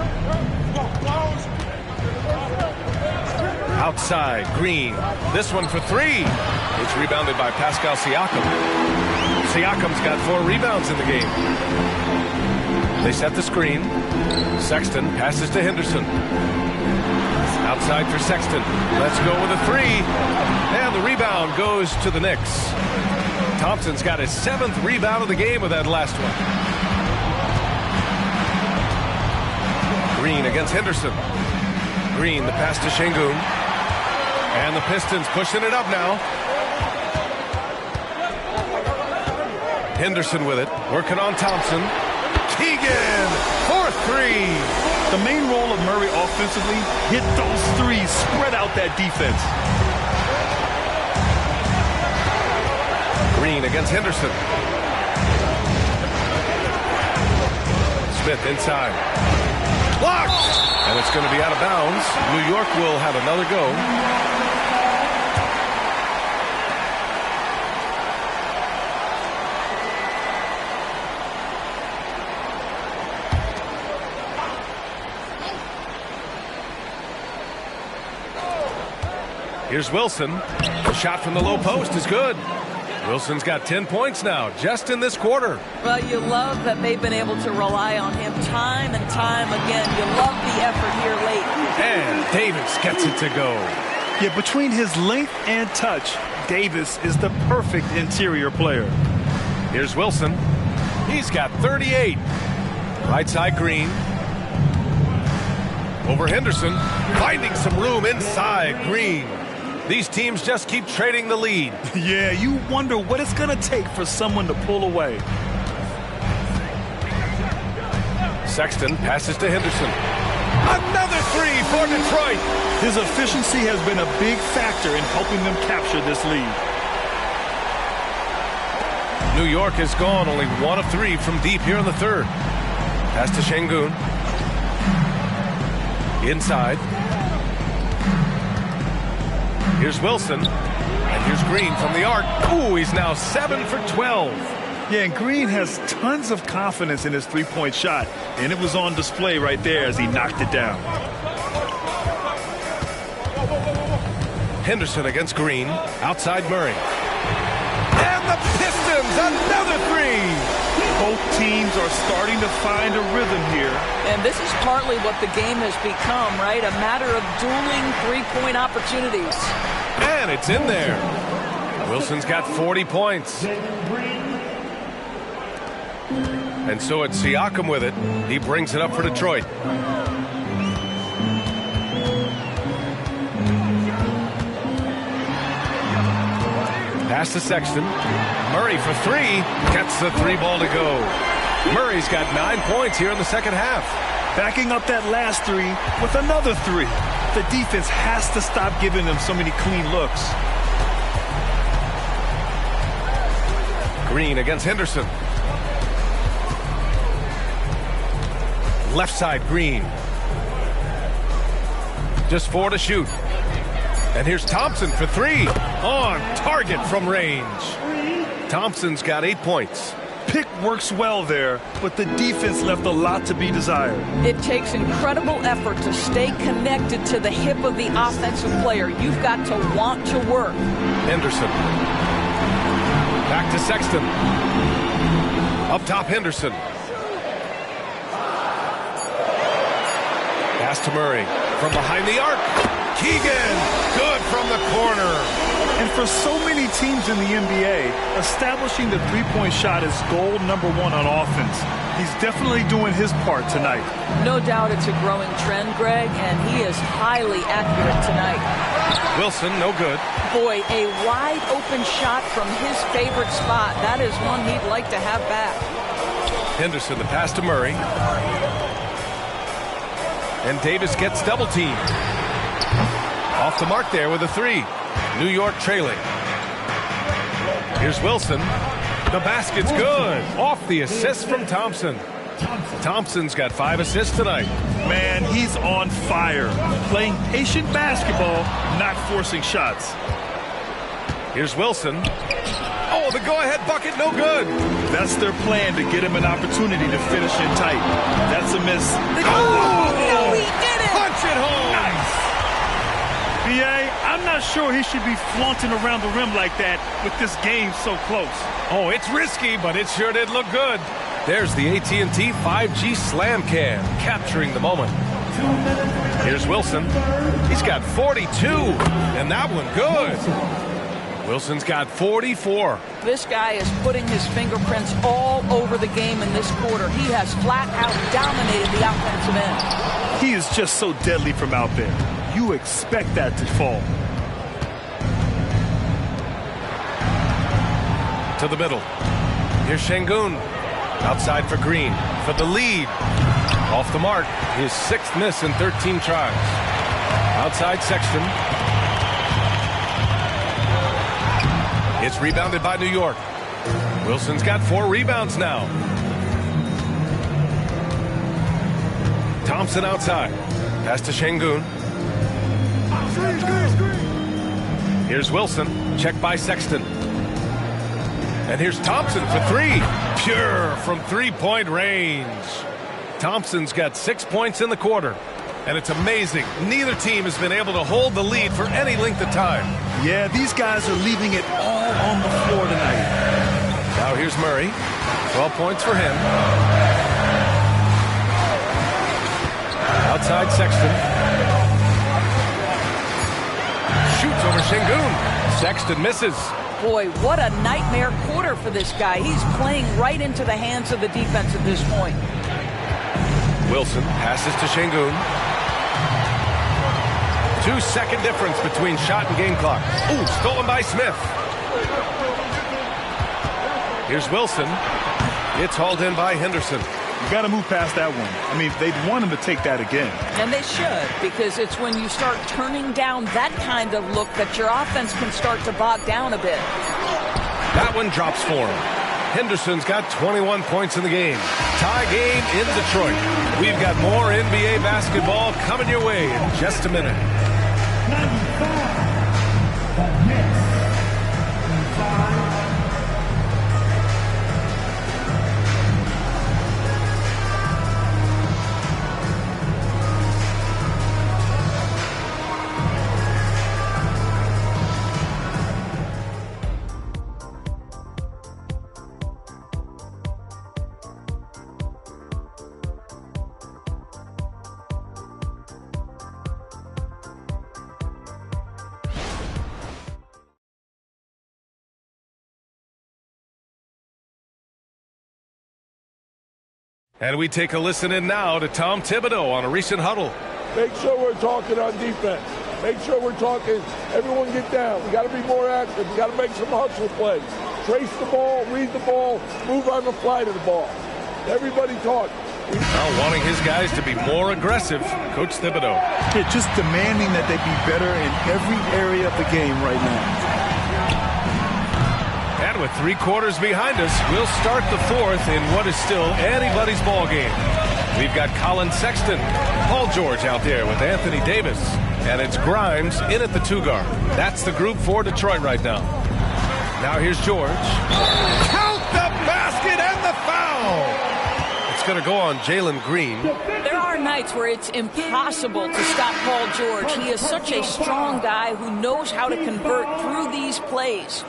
Outside, Green. This one for 3. It's rebounded by Pascal Siakam. Siakam's got 4 rebounds in the game. They set the screen. Sexton passes to Henderson. Outside for Sexton. Let's go with a 3. And the rebound goes to the Knicks. Thompson's got his 7th rebound of the game with that last one. Green against Henderson. Green, the pass to Şengün. And the Pistons pushing it up now. Henderson with it. Working on Thompson. Keegan for 3. The main role of Murray offensively, hit those threes, spread out that defense. Green against Henderson. Smith inside. Blocked! And it's going to be out of bounds. New York will have another go. Here's Wilson. The shot from the low post is good. Wilson's got 10 points now, just in this quarter. Well, you love that they've been able to rely on him time and time again. You love the effort here late. And Davis gets it to go. Yeah, between his length and touch, Davis is the perfect interior player. Here's Wilson. He's got 38. Right side, Green. Over Henderson. Finding some room inside, Green. These teams just keep trading the lead. Yeah, you wonder what it's going to take for someone to pull away. Sexton passes to Henderson. Another 3 for Detroit. His efficiency has been a big factor in helping them capture this lead. New York has gone only 1 of 3 from deep here in the third. Pass to Şengün. Inside. Here's Wilson. And here's Green from the arc. Ooh, he's now 7 for 12. Yeah, and Green has tons of confidence in his three-point shot. And it was on display right there as he knocked it down. Henderson against Green. Outside Murray. And the Pistons, another 3. Both teams are starting to find a rhythm here. And this is partly what the game has become, right? A matter of dueling three-point opportunities. And it's in there. Wilson's got 40 points. And so it's Siakam with it. He brings it up for Detroit. Pass to Sexton. Murray for 3. Gets the 3 ball to go. Murray's got 9 points here in the second half. Backing up that last 3 with another 3. The defense has to stop giving them so many clean looks. Green against Henderson. Left side, Green. Just 4 to shoot. And here's Thompson for 3. On target from range. Thompson's got 8 points. Pick works well there, but the defense left a lot to be desired. It takes incredible effort to stay connected to the hip of the offensive player. You've got to want to work. Henderson. Back to Sexton. Up top, Henderson. Pass to Murray. From behind the arc. Keegan. Good from the corner. And for so many teams in the NBA, establishing the three-point shot is goal number 1 on offense. He's definitely doing his part tonight. No doubt it's a growing trend, Greg, and he is highly accurate tonight. Wilson, no good. Boy, a wide open shot from his favorite spot. That is one he'd like to have back. Henderson, the pass to Murray. And Davis gets double teamed. Off the mark there with a 3. New York trailing. Here's Wilson. The basket's good. Off the assist from Thompson. Thompson's got 5 assists tonight. Man, he's on fire. Playing patient basketball, not forcing shots. Here's Wilson. Oh, the go-ahead bucket, no good. That's their plan, to get him an opportunity to finish in tight. That's a miss. Oh, no, he did it! Punch it home! Nice! B.A., I'm not sure he should be flaunting around the rim like that with this game so close. Oh, it's risky, but it sure did look good. There's the AT&T 5G Slam Cam, capturing the moment. Here's Wilson. He's got 42, and that one good. Wilson's got 44. This guy is putting his fingerprints all over the game in this quarter. He has flat out dominated the offensive end. He is just so deadly from out there. You expect that to fall. To the middle. Here's Şengün. Outside for Green. For the lead. Off the mark. His 6th miss in 13 tries. Outside Sexton. It's rebounded by New York. Wilson's got 4 rebounds now. Thompson outside. Pass to Şengün. Here's Wilson. Checked by Sexton. And here's Thompson for 3. Pure from 3-point range. Thompson's got 6 points in the quarter. And it's amazing. Neither team has been able to hold the lead for any length of time. Yeah, these guys are leaving it all on the floor tonight. Now here's Murray. 12 points for him. Outside Sexton. Shoots over Şengün. Sexton misses. Boy, what a nightmare quarter for this guy. He's playing right into the hands of the defense at this point. Wilson passes to Şengün. 2-second difference between shot and game clock. Ooh, stolen by Smith. Here's Wilson. It's hauled in by Henderson. You got to move past that one. I mean, they'd want him to take that again. And they should, because it's when you start turning down that kind of look that your offense can start to bog down a bit. That one drops for him. Henderson's got 21 points in the game. Tie game in Detroit. We've got more NBA basketball coming your way in just a minute. 95. The Knicks. 5. And we take a listen in now to Tom Thibodeau on a recent huddle. Make sure we're talking on defense. Make sure we're talking, everyone get down. We got to be more active. We got to make some hustle plays. Trace the ball, read the ball, move on the fly to the ball. Everybody talk. Now wanting his guys to be more aggressive, Coach Thibodeau. Yeah, just demanding that they be better in every area of the game right now. And And with 3 quarters behind us, we'll start the 4th in what is still anybody's ball game. We've got Colin Sexton, Paul George out there with Anthony Davis, and it's Grimes in at the 2 guard. That's the group for Detroit right now. Now here's George. Count the basket and the foul! It's going to go on Jalen Green. There are nights where it's impossible to stop Paul George. He is such a strong guy who knows how to convert through these plays.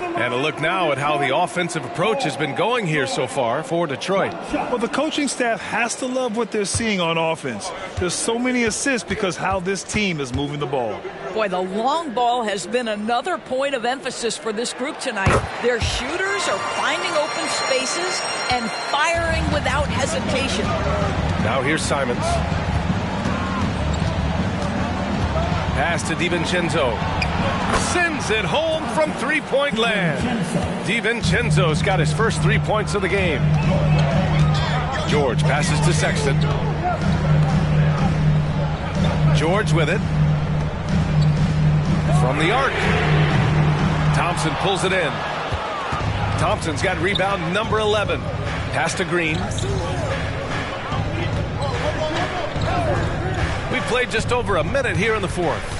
And a look now at how the offensive approach has been going here so far for Detroit. Well, the coaching staff has to love what they're seeing on offense. There's so many assists because how this team is moving the ball. Boy, the long ball has been another point of emphasis for this group tonight. Their shooters are finding open spaces and firing without hesitation. Now here's Simons. Pass to DiVincenzo. Sends it home from 3-point land. DiVincenzo's got his first 3 points of the game. George passes to Sexton. George with it. From the arc. Thompson pulls it in. Thompson's got rebound number 11. Pass to Green. We've played just over a minute here in the 4th.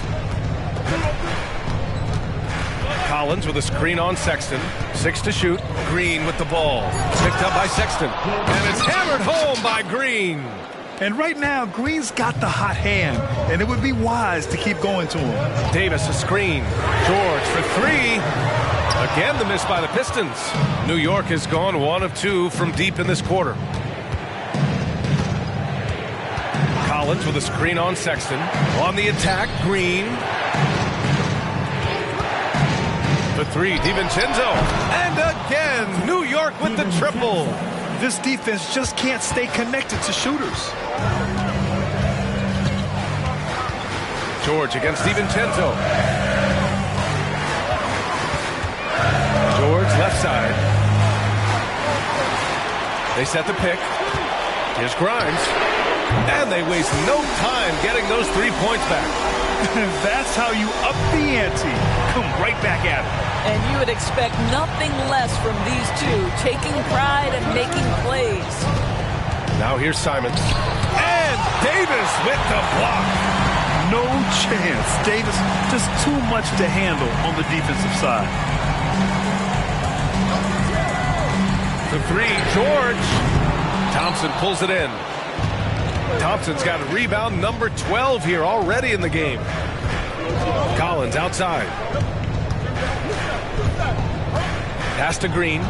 Collins with a screen on Sexton. 6 to shoot. Green with the ball. Picked up by Sexton. And it's hammered home by Green. And right now, Green's got the hot hand, and it would be wise to keep going to him. Davis a screen. George for 3. Again, the miss by the Pistons. New York has gone 1 of 2 from deep in this quarter. Collins with a screen on Sexton. On the attack, Green. For 3, DiVincenzo. And again, New York with the triple. This defense just can't stay connected to shooters. George against DiVincenzo. George left side. They set the pick. Here's Grimes. And they waste no time getting those 3 points back. That's how you up the ante. Come right back at it. And you would expect nothing less from these two, taking pride and making plays. Now here's Simons. And Davis with the block. No chance. Davis just too much to handle on the defensive side. The 3, George. Thompson pulls it in. Thompson's got a rebound number 12 here already in the game. Collins outside. Pass to Green.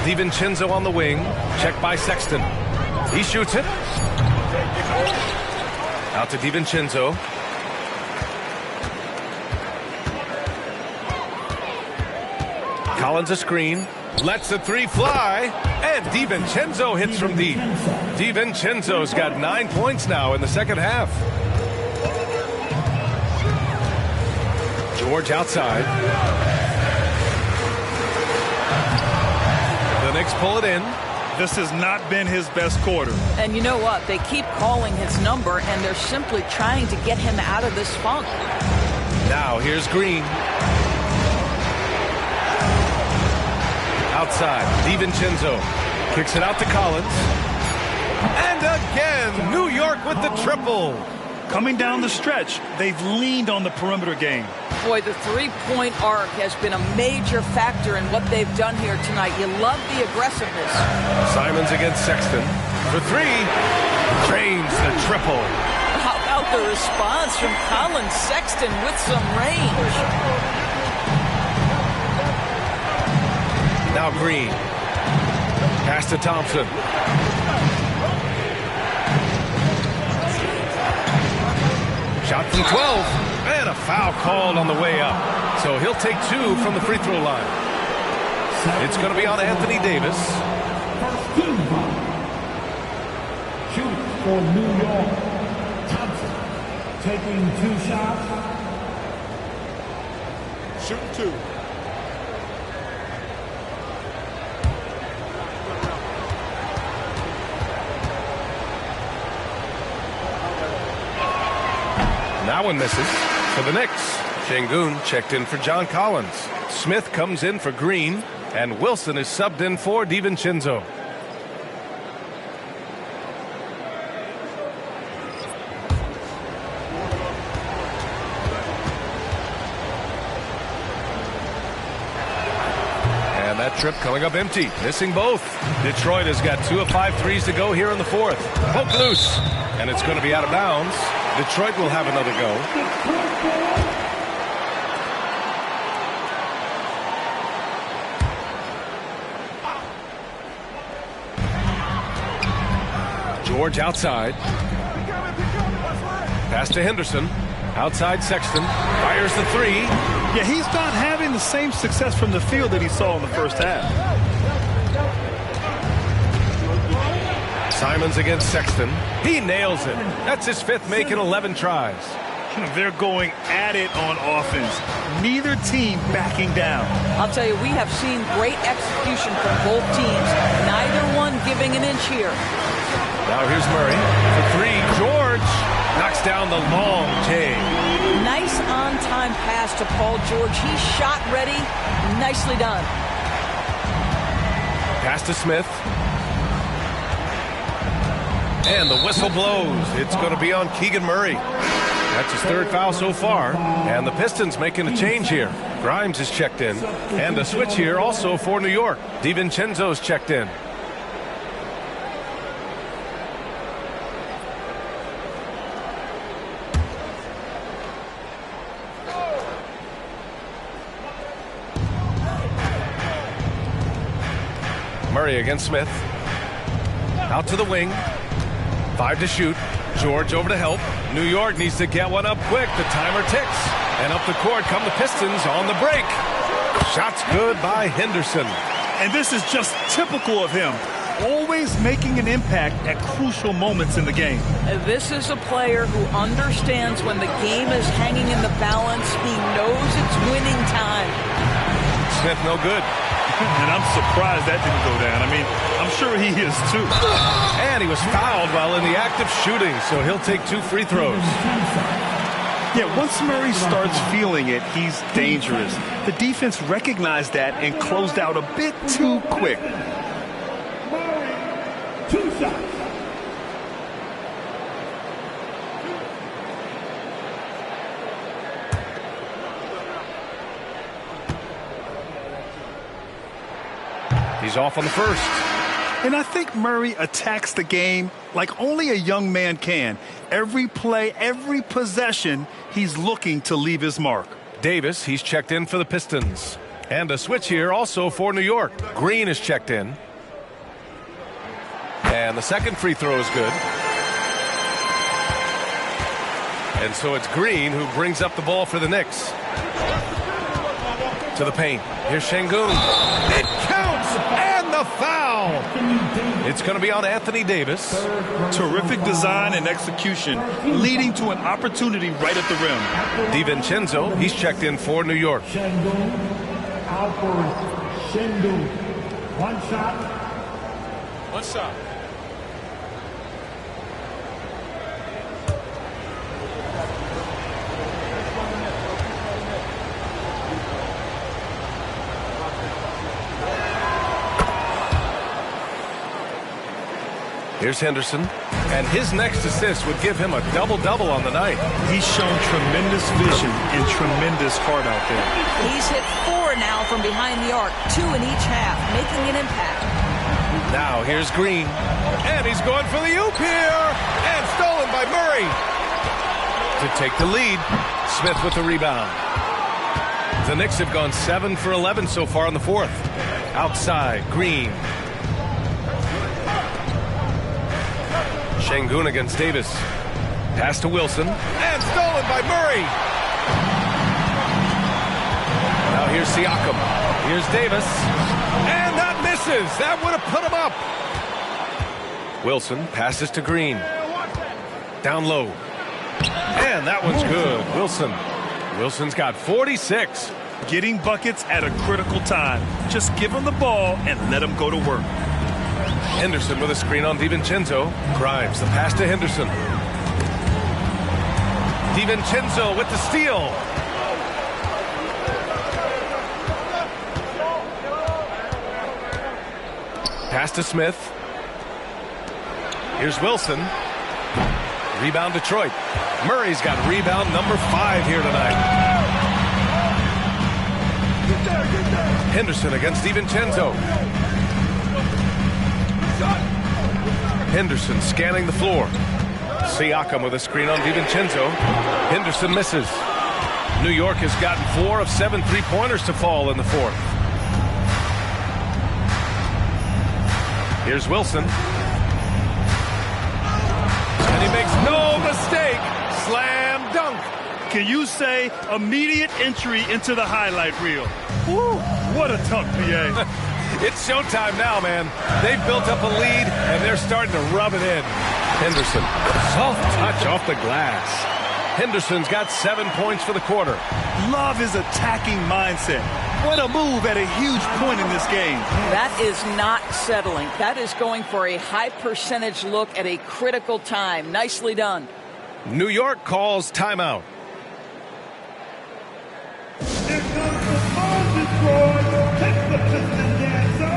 DiVincenzo on the wing. Checked by Sexton. He shoots it. Out to DiVincenzo. Collins a screen. Lets the 3 fly. And DiVincenzo hits from deep. DiVincenzo's got 9 points now in the second half. George outside. The Knicks pull it in. This has not been his best quarter. And you know what? They keep calling his number, and they're simply trying to get him out of this funk. Now here's Green. Outside, DiVincenzo kicks it out to Collins. And again, New York with the triple. Coming down the stretch, they've leaned on the perimeter game. Boy, the 3-point arc has been a major factor in what they've done here tonight. You love the aggressiveness. Simons against Sexton. For 3, drains the triple. How about the response from Colin Sexton with some range? Now Green. Pass to Thompson. Shot from 12. And a foul called on the way up. So he'll take 2 from the free throw line. It's going to be on Anthony Davis. Shooting for New York. Thompson taking 2 shots. Shooting 2. That one misses for the Knicks. Şengün checked in for John Collins. Smith comes in for Green, and Wilson is subbed in for DiVincenzo. And that trip coming up empty, missing both. Detroit has got 2 of 5 threes to go here in the fourth. Poke loose, and it's going to be out of bounds. Detroit will have another go. George outside. Pass to Henderson. Outside Sexton. Fires the three. Yeah, he's not having the same success from the field that he saw in the first half. Simons against Sexton. He nails it. That's his 5th make in 11 tries. They're going at it on offense. Neither team backing down. I'll tell you, we have seen great execution from both teams. Neither one giving an inch here. Now here's Murray for 3. George knocks down the long J. Nice on-time pass to Paul George. He's shot ready. Nicely done. Pass to Smith. And the whistle blows. It's going to be on Keegan Murray. That's his 3rd foul so far. And the Pistons making a change here. Grimes is checked in. And a switch here also for New York. DiVincenzo's checked in. Murray against Smith. Out to the wing. 5 to shoot. George over to help. New York needs to get one up quick. The timer ticks. And up the court come the Pistons on the break. Shots good by Henderson. And this is just typical of him. Always making an impact at crucial moments in the game. This is a player who understands when the game is hanging in the balance. He knows it's winning time. Smith no good. And I'm surprised that didn't go down. I mean, I'm sure he is too. And he was fouled while in the act of shooting, so he'll take 2 free throws. Yeah, once Murray starts feeling it, he's dangerous. The defense recognized that and closed out a bit too quick. Murray, 2 shots. He's off on the first. And I think Murray attacks the game like only a young man can. Every play, every possession, he's looking to leave his mark. Davis, he's checked in for the Pistons. And a switch here also for New York. Green is checked in. And the second free throw is good. And so it's Green who brings up the ball for the Knicks. To the paint. Here's Şengün. It counts, and the foul. It's going to be on Anthony Davis. Terrific design and execution, leading to an opportunity right at the rim. DiVincenzo, he's checked in for New York. Şengün, out for Şengün. 1 shot. 1 shot. Here's Henderson, and his next assist would give him a double-double on the night. He's shown tremendous vision and tremendous heart out there. He's hit 4 now from behind the arc, 2 in each half, making an impact. Now here's Green, and he's going for the oop here, and stolen by Murray. To take the lead, Smith with the rebound. The Knicks have gone 7 for 11 so far in the fourth. Outside, Green. Şengün against Davis. Pass to Wilson. And stolen by Murray. Now here's Siakam. Here's Davis. And that misses. That would have put him up. Wilson passes to Green. Down low. And that one's good. Wilson's got 46. Getting buckets at a critical time. Just give him the ball and let him go to work. Henderson with a screen on DiVincenzo. Grimes, the pass to Henderson. DiVincenzo with the steal. Pass to Smith. Here's Wilson. Rebound Detroit. Murray's got rebound number 5 here tonight. Henderson against DiVincenzo. Henderson scanning the floor. Siakam with a screen on DiVincenzo. Henderson misses. New York has gotten 4 of 7 3-pointers to fall in the fourth. Here's Wilson. And he makes no mistake. Slam dunk. Can you say immediate entry into the highlight reel? Woo, what a dunk, PA. It's showtime now, man. They've built up a lead, and they're starting to rub it in. Henderson, soft touch off the glass. Henderson's got 7 points for the quarter. Love his attacking mindset. What a move at a huge point in this game. That is not settling. That is going for a high percentage look at a critical time. Nicely done. New York calls timeout. Here comes the ball destroyed. Take the Pistons dancer.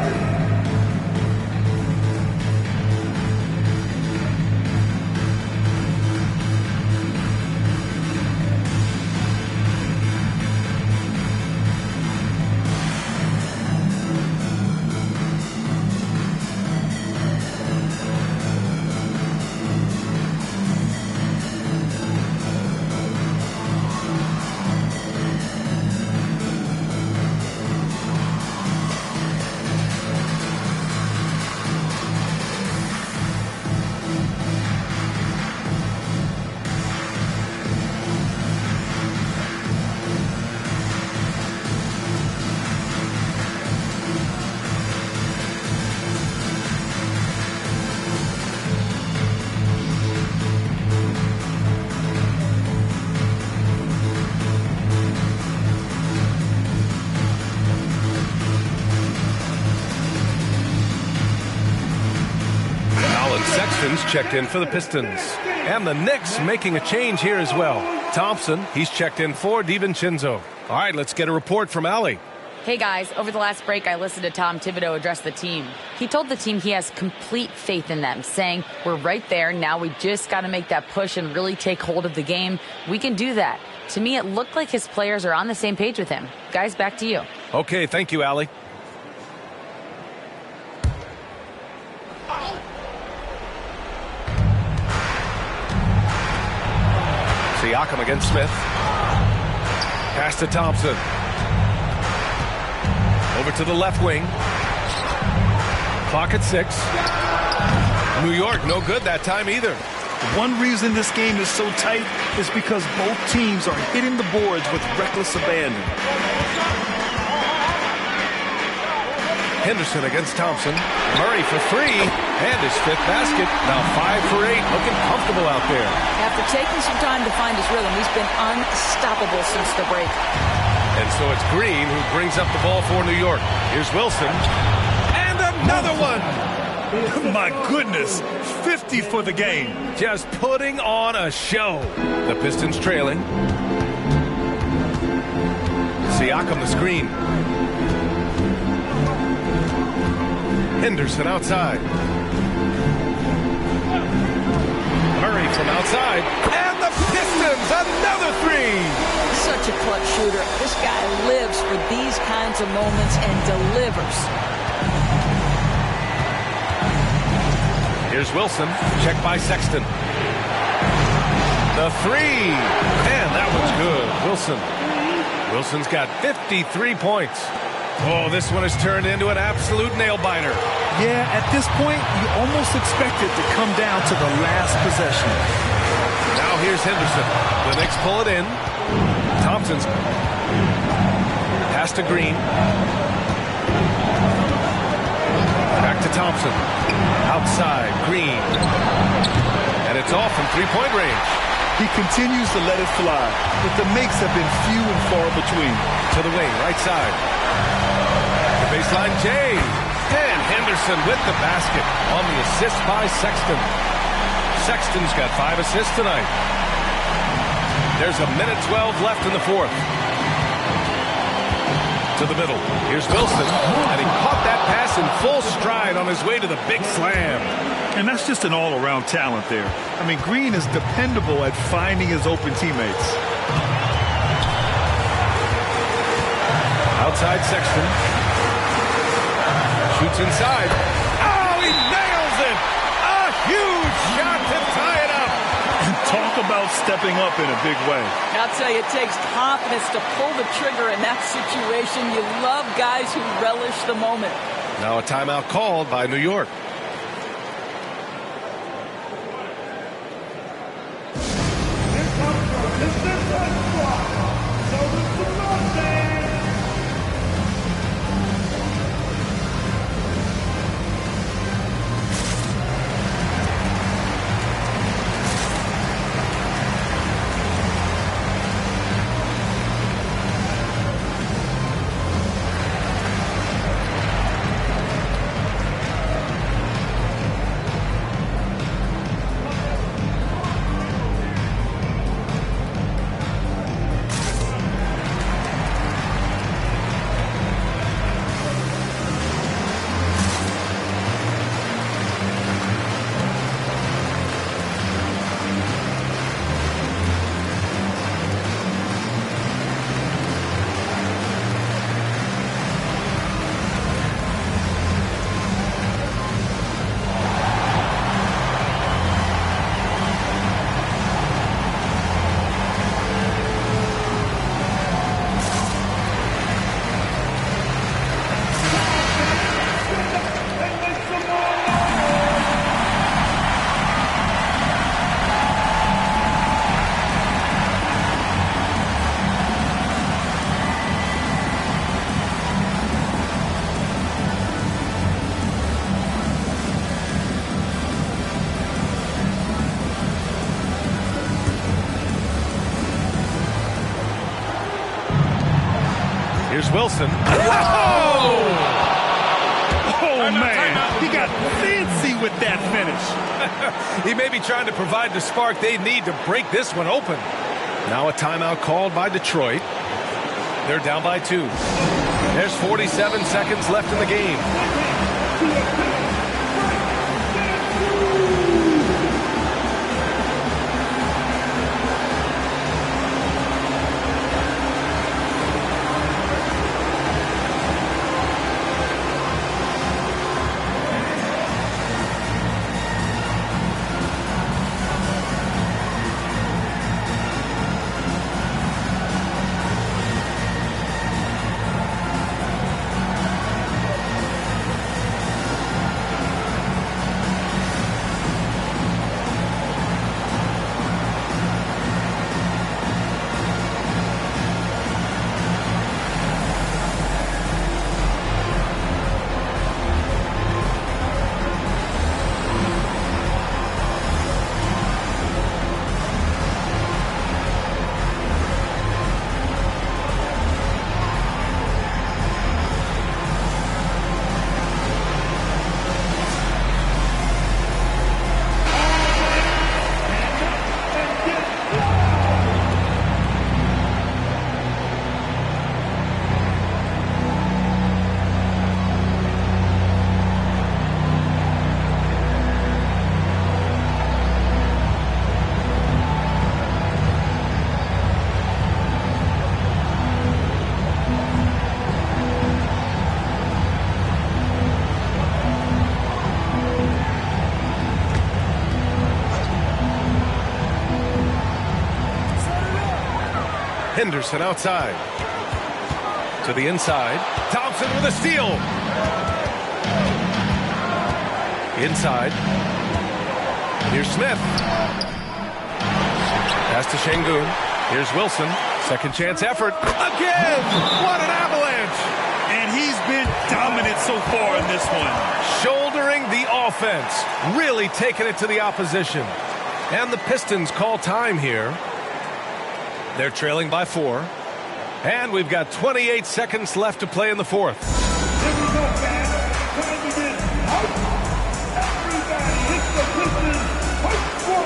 Checked in for the Pistons. And the Knicks making a change here as well. Thompson, he's checked in for DiVincenzo. All right, let's get a report from Allie. Hey guys, over the last break I listened to Tom Thibodeau address the team. He told the team he has complete faith in them, saying, we're right there, now we just got to make that push and really take hold of the game. We can do that. To me, it looked like his players are on the same page with him. Guys, back to you. Okay, thank you, Allie. Siakam against Smith. Pass to Thompson. Over to the left wing. Clock at 6. New York, no good that time either. One reason this game is so tight is because both teams are hitting the boards with reckless abandon. Henderson against Thompson. Murray for 3. And his 5th basket. Now 5 for 8. Looking comfortable out there. After taking some time to find his rhythm, he's been unstoppable since the break. And so it's Green who brings up the ball for New York. Here's Wilson. And another one. My goodness. 50 for the game. Just putting on a show. The Pistons trailing. Siakam the screen. Henderson outside. Murray from outside. And the Pistons, another 3. Such a clutch shooter. This guy lives for these kinds of moments and delivers. Here's Wilson. Checked by Sexton. The 3. And that one's good. Wilson's got 53 points. Oh, this one has turned into an absolute nail-biter. Yeah, at this point, you almost expect it to come down to the last possession. Now here's Henderson. The Knicks pull it in. Thompson's pass to Green. Back to Thompson. Outside, Green. And it's off from three-point range. He continues to let it fly, but the makes have been few and far between. To the wing, right side. The baseline, Jay. And Henderson with the basket on the assist by Sexton. Sexton's got 5 assists tonight. There's a minute 12 left in the fourth. To the middle. Here's Wilson, and he caught that pass in full stride on his way to the big slam. And that's just an all-around talent there. I mean, Green is dependable at finding his open teammates. Outside Sexton. Shoots inside. Oh, he nails it! A huge shot to tie it up. And talk about stepping up in a big way. I'll tell you, it takes confidence to pull the trigger in that situation. You love guys who relish the moment. Now a timeout called by New York. Here's Wilson. Oh, man. He got fancy with that finish. He may be trying to provide the spark they need to break this one open. Now a timeout called by Detroit. They're down by 2. There's 47 seconds left in the game. Henderson outside. To the inside. Thompson with a steal. Inside. Here's Smith. Pass to Şengün. Here's Wilson. Second chance effort. Again! What an avalanche! And he's been dominant so far in this one. Shouldering the offense. Really taking it to the opposition. And the Pistons call time here. They're trailing by 4. And we've got 28 seconds left to play in the fourth. Here we go, guys. Time to get out. Everybody hits the Pistons. Fight for!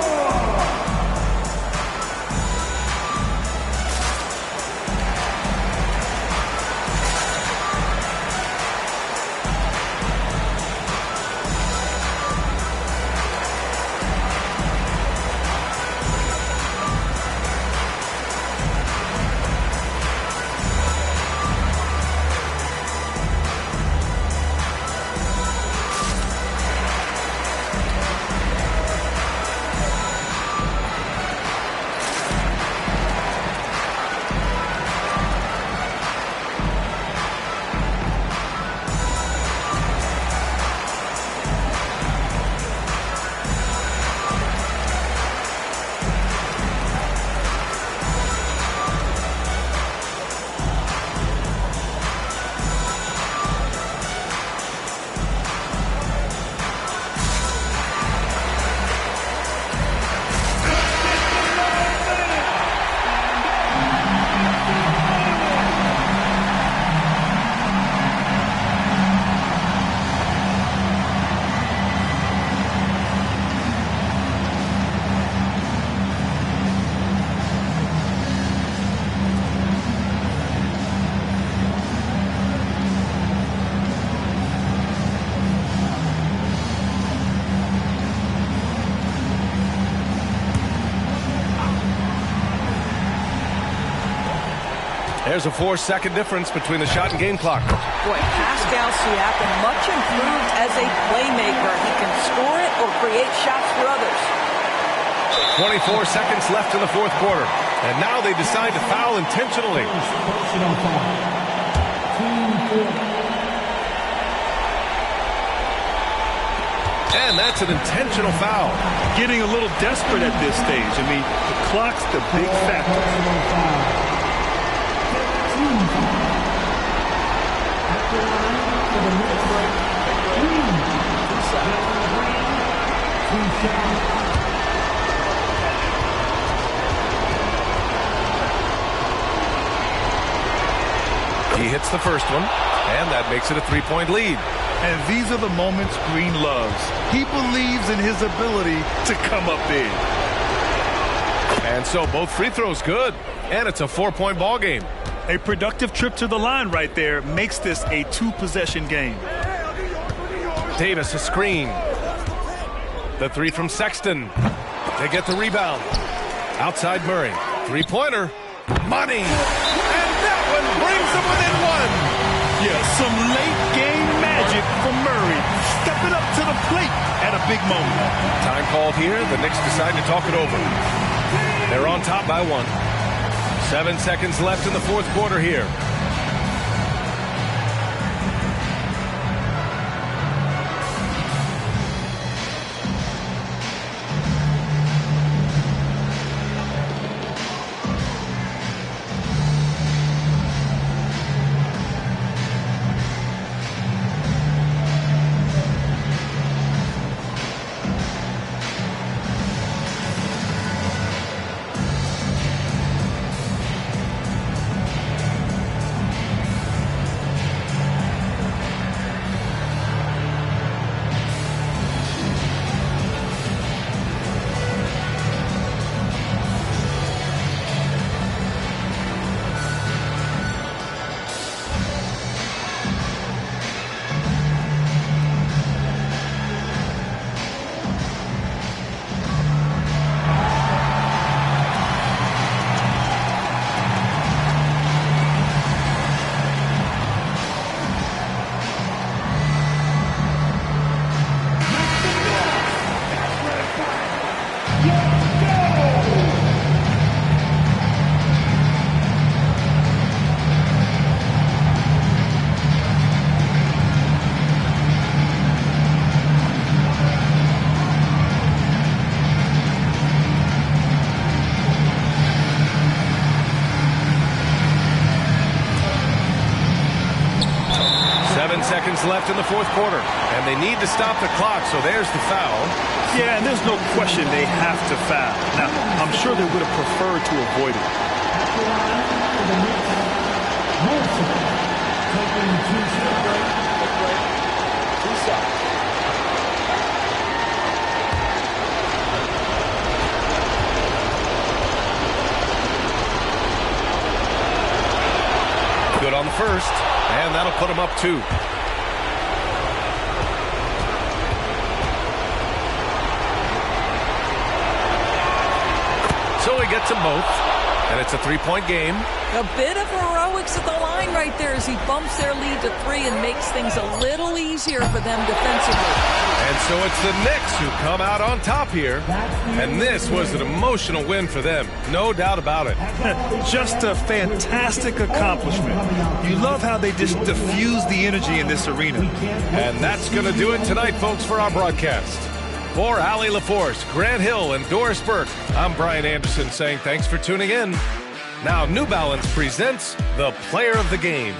There's a 4-second difference between the shot and game clock. Boy, Pascal Siakam, much improved as a playmaker. He can score it or create shots for others. 24 seconds left in the fourth quarter. And now they decide to foul intentionally. And that's an intentional foul. Getting a little desperate at this stage. I mean, the clock's the big factor. He hits the first one, and that makes it a 3-point lead. And these are the moments Green loves. He believes in his ability to come up big. And so both free throws good, and it's a 4-point ball game. A productive trip to the line right there makes this a 2-possession game. Davis a screen. The three from Sexton. They get the rebound. Outside Murray. Three-pointer. Money. And that one brings them within one. Yeah, some late game magic from Murray. Stepping up to the plate at a big moment. Time called here. The Knicks decide to talk it over. They're on top by 1. 7 seconds left in the fourth quarter here. Left in the fourth quarter, and they need to stop the clock, so there's the foul. Yeah, and there's no question they have to foul. Now, I'm sure they would have preferred to avoid it. Good on the first, and that'll put him up 2. So he gets them both, and it's a 3-point game. A bit of heroics at the line right there as he bumps their lead to 3 and makes things a little easier for them defensively. And so it's the Knicks who come out on top here, and this was an emotional win for them, no doubt about it. Just a fantastic accomplishment. You love how they just diffuse the energy in this arena. And that's going to do it tonight, folks, for our broadcast. For Allie LaForce, Grant Hill, and Doris Burke, I'm Brian Anderson saying thanks for tuning in. Now New Balance presents the Player of the Game.